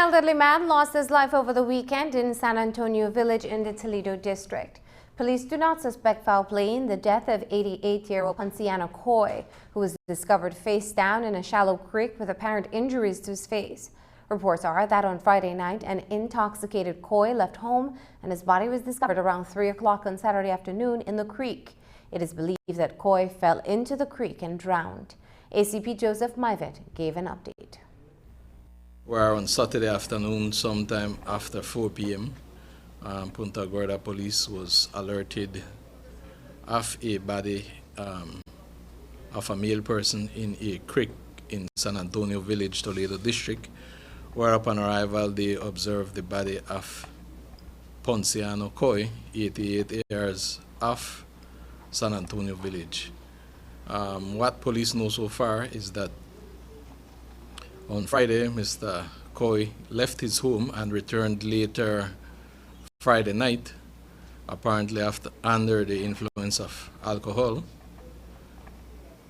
elderly man lost his life over the weekend in San Antonio Village in the Toledo district. Police do not suspect foul play in the death of 88-year-old Ponciano Coy, who was discovered face down in a shallow creek with apparent injuries to his face. Reports are that on Friday night, an intoxicated Coy left home and his body was discovered around 3 o'clock on Saturday afternoon in the creek. It is believed that Coy fell into the creek and drowned. ACP Joseph Myvet gave an update. Where on Saturday afternoon, sometime after 4 p.m., Punta Gorda police was alerted of a body of a male person in a creek in San Antonio Village, Toledo district, where upon arrival they observed the body of Ponciano Coy, 88 years, of San Antonio Village. What police know so far is that on Friday, Mr. Coy left his home and returned later Friday night, apparently under the influence of alcohol,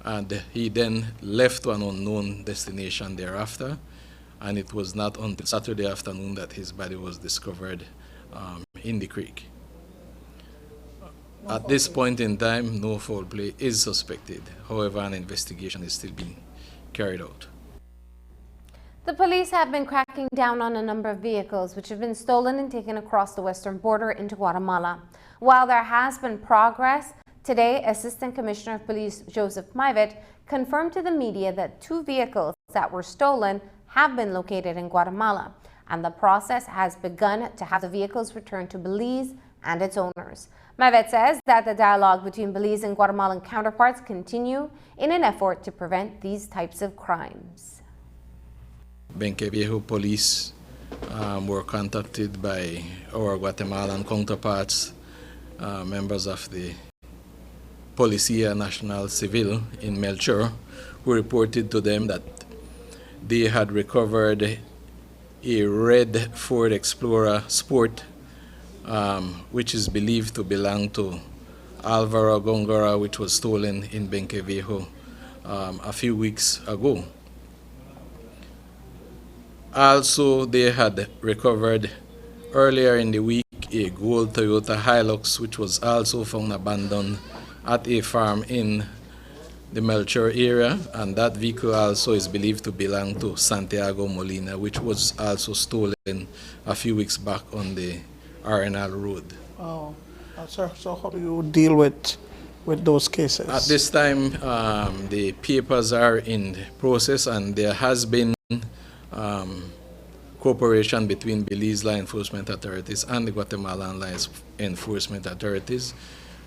and he then left to an unknown destination thereafter, and it was not until Saturday afternoon that his body was discovered in the creek. At this point in time, no foul play is suspected. However, an investigation is still being carried out. The police have been cracking down on a number of vehicles which have been stolen and taken across the western border into Guatemala. While there has been progress, today Assistant Commissioner of Police Joseph Myvet confirmed to the media that 2 vehicles that were stolen have been located in Guatemala, and the process has begun to have the vehicles returned to Belize and its owners. Myvet says that the dialogue between Belize and Guatemalan counterparts continue in an effort to prevent these types of crimes. Benqueviejo police were contacted by our Guatemalan counterparts, members of the Policía Nacional Civil in Melchor, who reported to them that they had recovered a red Ford Explorer Sport, which is believed to belong to Alvaro Gongora, which was stolen in Benqueviejo a few weeks ago. Also, they had recovered earlier in the week a gold Toyota Hilux, which was also found abandoned at a farm in the Melchor area, and that vehicle also is believed to belong to Santiago Molina, which was also stolen a few weeks back on the Arenal Road. Oh, sir, so how do you deal with those cases? At this time, the papers are in process, and there has been cooperation between Belize law enforcement authorities and the Guatemalan law enforcement authorities,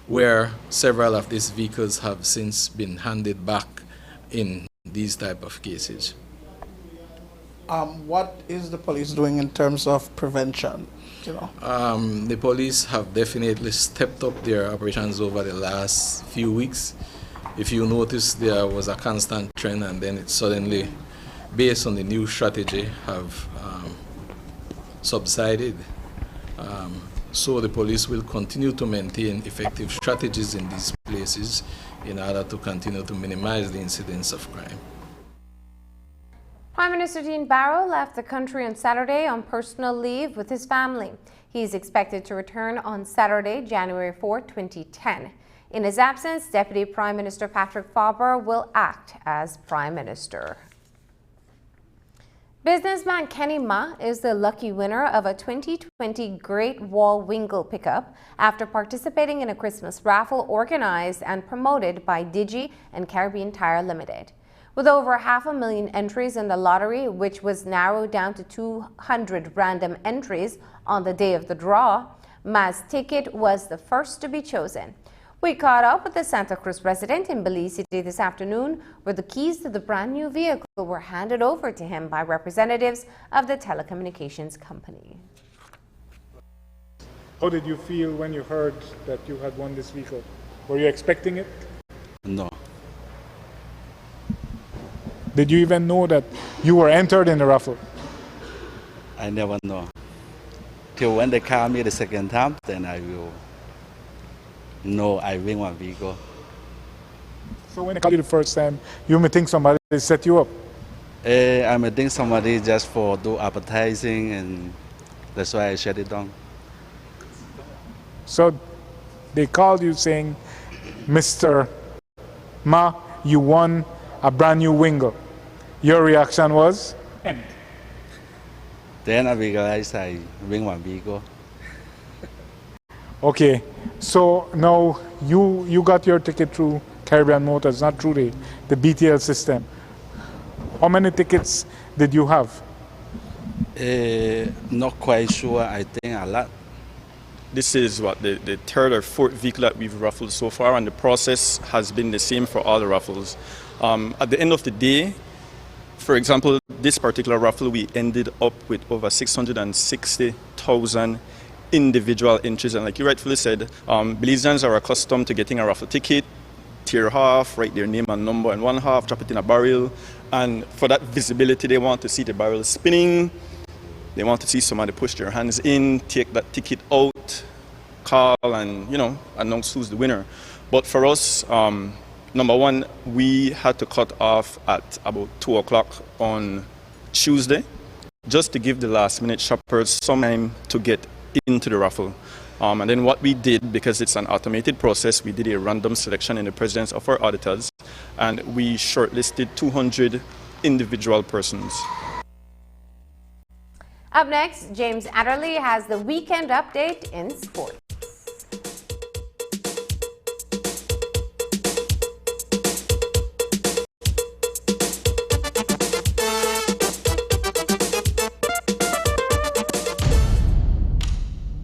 where several of these vehicles have since been handed back in these type of cases. What is the police doing in terms of prevention? You know? The police have definitely stepped up their operations over the last few weeks. If you notice, there was a constant trend, and then it suddenly, based on the new strategy, have subsided. So the police will continue to maintain effective strategies in these places in order to continue to minimize the incidence of crime. Prime Minister Dean Barrow left the country on Saturday on personal leave with his family. He is expected to return on Saturday, January 4, 2010. In his absence, Deputy Prime Minister Patrick Faber will act as Prime Minister. Businessman Kenny Ma is the lucky winner of a 2020 Great Wall Wingle pickup after participating in a Christmas raffle organized and promoted by Digi and Caribbean Tire Limited. With over 500,000 entries in the lottery, which was narrowed down to 200 random entries on the day of the draw, Ma's ticket was the first to be chosen. We caught up with the Santa Cruz resident in Belize City this afternoon, where the keys to the brand new vehicle were handed over to him by representatives of the telecommunications company. How did you feel when you heard that you had won this vehicle? Were you expecting it? No. Did you even know that you were entered in the raffle? I never know. Till when they call me the second time, then I will know I win one vehicle. So when they call you the first time, you may think somebody set you up? I think somebody just for do advertising, and that's why I shut it down. So they called you saying, Mr. Ma, you won a brand new Wingo. Your reaction was? Then I realized I win one vehicle. Okay, so now you got your ticket through Caribbean Motors, not through the BTL system. How many tickets did you have? Not quite sure. I think a lot. This is the third or fourth vehicle that we've raffled so far, and the process has been the same for all the raffles. At the end of the day, for example, this particular raffle, we ended up with over 660,000 individual entries. And like you rightfully said, Belizeans are accustomed to getting a raffle ticket, tear half, write their name and number in one half, drop it in a barrel. And for that visibility, they want to see the barrel spinning. They want to see somebody push their hands in, take that ticket out, call, and, announce who's the winner. But for us, number one, we had to cut off at about 2 o'clock on Tuesday, just to give the last-minute shoppers some time to get into the raffle. And then what we did, because it's an automated process, we did a random selection in the presence of our auditors, and we shortlisted 200 individual persons. Up next, James Adderley has the weekend update in sport.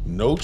No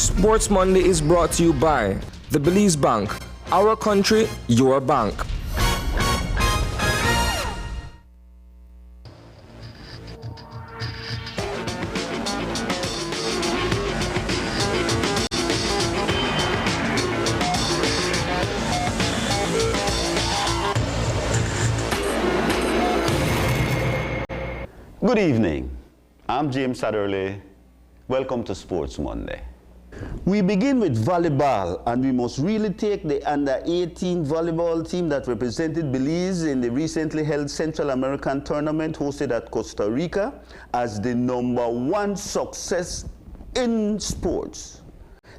Sports Monday is brought to you by the Belize Bank. Our country, your bank. Good evening. I'm James Satterley. Welcome to Sports Monday. We begin with volleyball, and we must really take the under-18 volleyball team that represented Belize in the recently held Central American tournament hosted at Costa Rica as the #1 success in sports.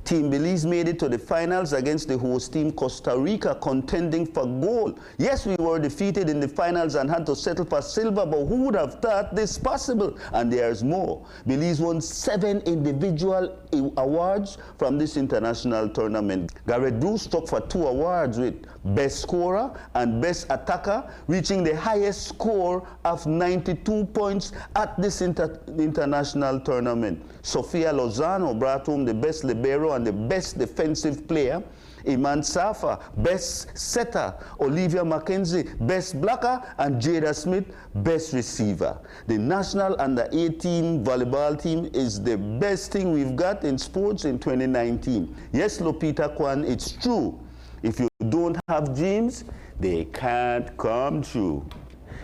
Team Belize made it to the finals against the host team Costa Rica, contending for gold. Yes, we were defeated in the finals and had to settle for silver, but who would have thought this possible? And there's more. Belize won 7 individual awards from this international tournament. Garrett Bruce struck for 2 awards with Best Scorer and Best Attacker, reaching the highest score of 92 points at this international tournament. Sofia Lozano brought home the Best Libero and the Best Defensive Player. Iman Safa, Best Setter. Olivia McKenzie, Best Blocker. And Jada Smith, Best Receiver. The national under-18 volleyball team is the best thing we've got in sports in 2019. Yes, Lupita Kwan, it's true. If you don't have dreams, they can't come true.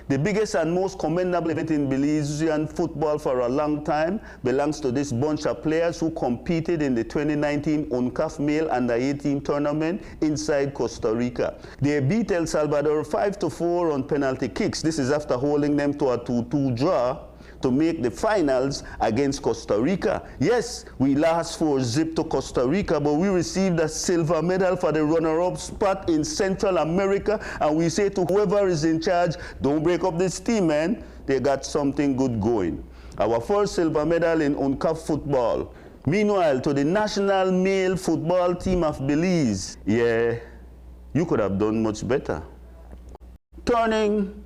The biggest and most commendable event in Belizean football for a long time belongs to this bunch of players who competed in the 2019 UNCAF Male Under-18 tournament inside Costa Rica. They beat El Salvador 5-4 on penalty kicks. This is after holding them to a 2-2 draw to make the finals against Costa Rica. Yes, we lost 4-0 to Costa Rica, but we received a silver medal for the runner-up spot in Central America, and we say to whoever is in charge, don't break up this team, man. They got something good going. Our first silver medal in UNCAF football. Meanwhile, to the national male football team of Belize, yeah, you could have done much better. Turning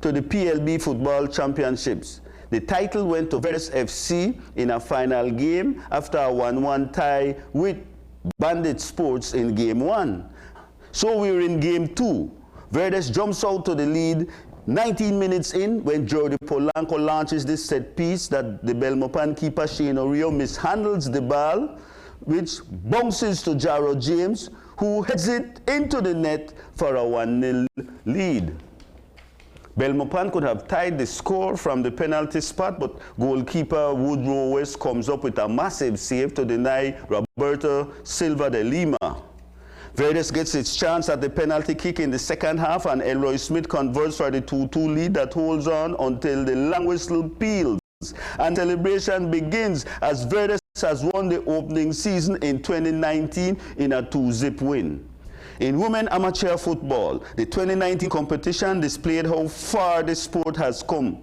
to the PLB Football Championships. The title went to Verdes FC in a final game after a 1-1 tie with Bandit Sports in Game 1. So we're in Game 2. Verdes jumps out to the lead 19 minutes in when Jordi Polanco launches this set piece that the Belmopan keeper Shane Orio mishandles the ball, which bounces to Jaro James, who heads it into the net for a 1-0 lead. Belmopan could have tied the score from the penalty spot, but goalkeeper Woodrow West comes up with a massive save to deny Roberto Silva de Lima. Verdes gets its chance at the penalty kick in the second half, and Elroy Smith converts for the 2-2 lead that holds on until the long whistle peals. And celebration begins as Verdes has won the opening season in 2019 in a 2-0 win. In women amateur football, the 2019 competition displayed how far the sport has come.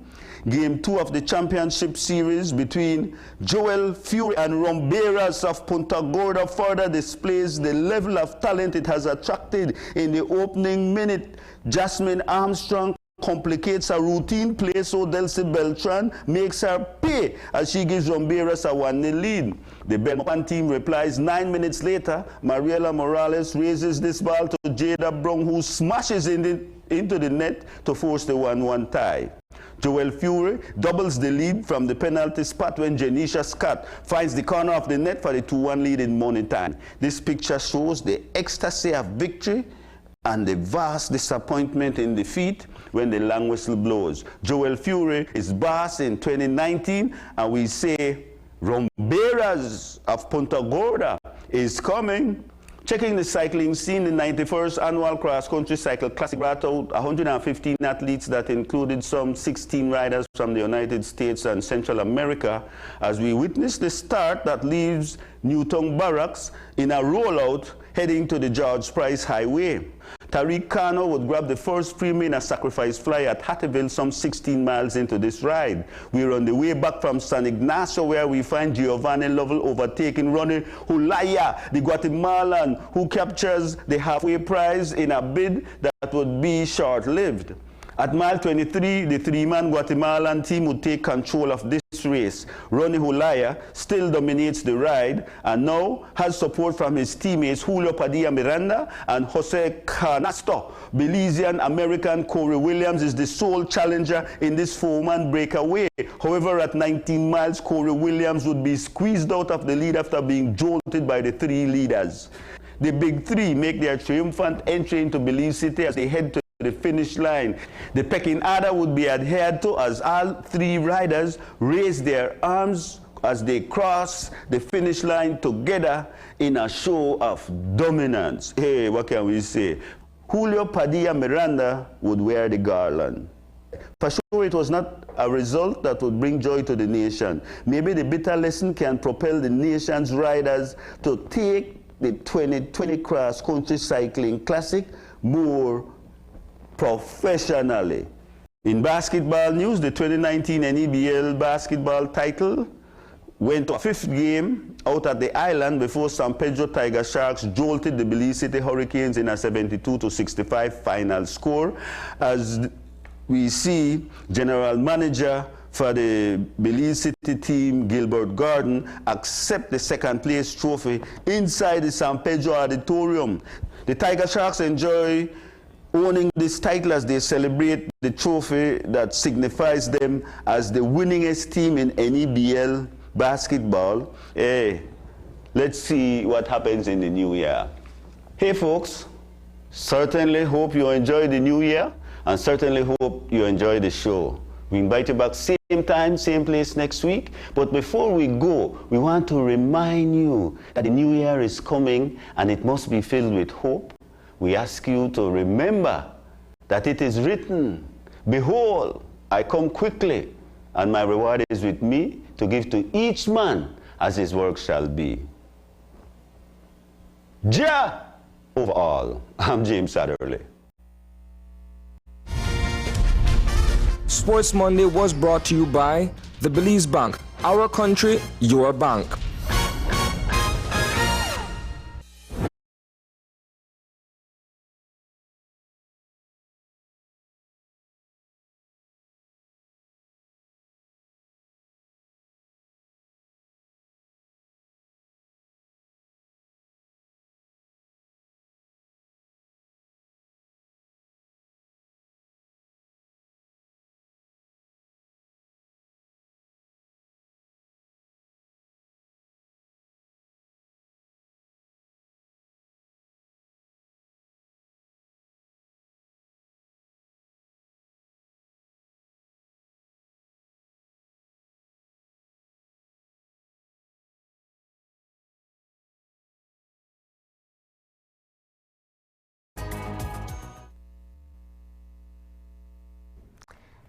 Game 2 of the championship series between Joel Fury and Rumberas of Punta Gorda further displays the level of talent it has attracted. In the opening minute, Jasmine Armstrong complicates a routine play, so Delcy Beltran makes her pay as she gives Rumberas a 1-0 lead. The Belmopan team replies 9 minutes later. Mariela Morales raises this ball to Jada Brown, who smashes into the net to force the 1-1 tie. Joel Fury doubles the lead from the penalty spot when Janisha Scott finds the corner of the net for the 2-1 lead in money time. This picture shows the ecstasy of victory and the vast disappointment in defeat when the long whistle blows. Joel Fury is boss in 2019, and we say Rumberas of Punta Gorda is coming. Checking the cycling scene, the 91st Annual Cross Country Cycle Classic brought out 115 athletes that included some 16 riders from the United States and Central America, as we witness the start that leaves Newtown Barracks in a rollout heading to the George Price Highway. Tariq Kano would grab the first free in a sacrifice fly at Hattieville some 16 miles into this ride. We're on the way back from San Ignacio, where we find Giovanni Lovell overtaking Ronnie Hulaya, the Guatemalan, who captures the halfway prize in a bid that would be short-lived. At mile 23, the three-man Guatemalan team would take control of this race. Ronnie Hulaya still dominates the ride and now has support from his teammates Julio Padilla Miranda and Jose Canasto. Belizean-American Corey Williams is the sole challenger in this four-man breakaway. However, at 19 miles, Corey Williams would be squeezed out of the lead after being jolted by the three leaders. The big three make their triumphant entry into Belize City as they head to the finish line. The pecking order would be adhered to as all three riders raise their arms as they cross the finish line together in a show of dominance. Hey, what can we say? Julio Padilla Miranda would wear the garland. For sure, it was not a result that would bring joy to the nation. Maybe the bitter lesson can propel the nation's riders to take the 2020 Cross Country Cycling Classic more professionally. In basketball news, the 2019 NEBL basketball title went to a fifth game out at the island before San Pedro Tiger Sharks jolted the Belize City Hurricanes in a 72-65 final score. As we see, General Manager for the Belize City team, Gilbert Gordon, accept the second place trophy inside the San Pedro Auditorium. The Tiger Sharks enjoy owning this title as they celebrate the trophy that signifies them as the winningest team in NEBL basketball. Hey, let's see what happens in the new year. Hey folks, certainly hope you enjoy the new year and certainly hope you enjoy the show. We invite you back same time, same place next week. But before we go, we want to remind you that the new year is coming and it must be filled with hope. We ask you to remember that it is written, "Behold, I come quickly, and my reward is with me to give to each man as his work shall be." Jah over all. I'm James Adderley. Sports Monday was brought to you by the Belize Bank. Our country, your bank.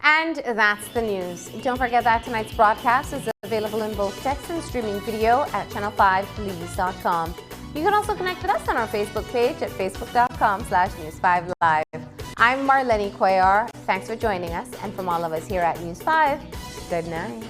And that's the news. Don't forget that tonight's broadcast is available in both text and streaming video at channel5belize.com. You can also connect with us on our Facebook page at facebook.com/News5Live. I'm Marlene Cuellar. Thanks for joining us. And from all of us here at News 5, good night.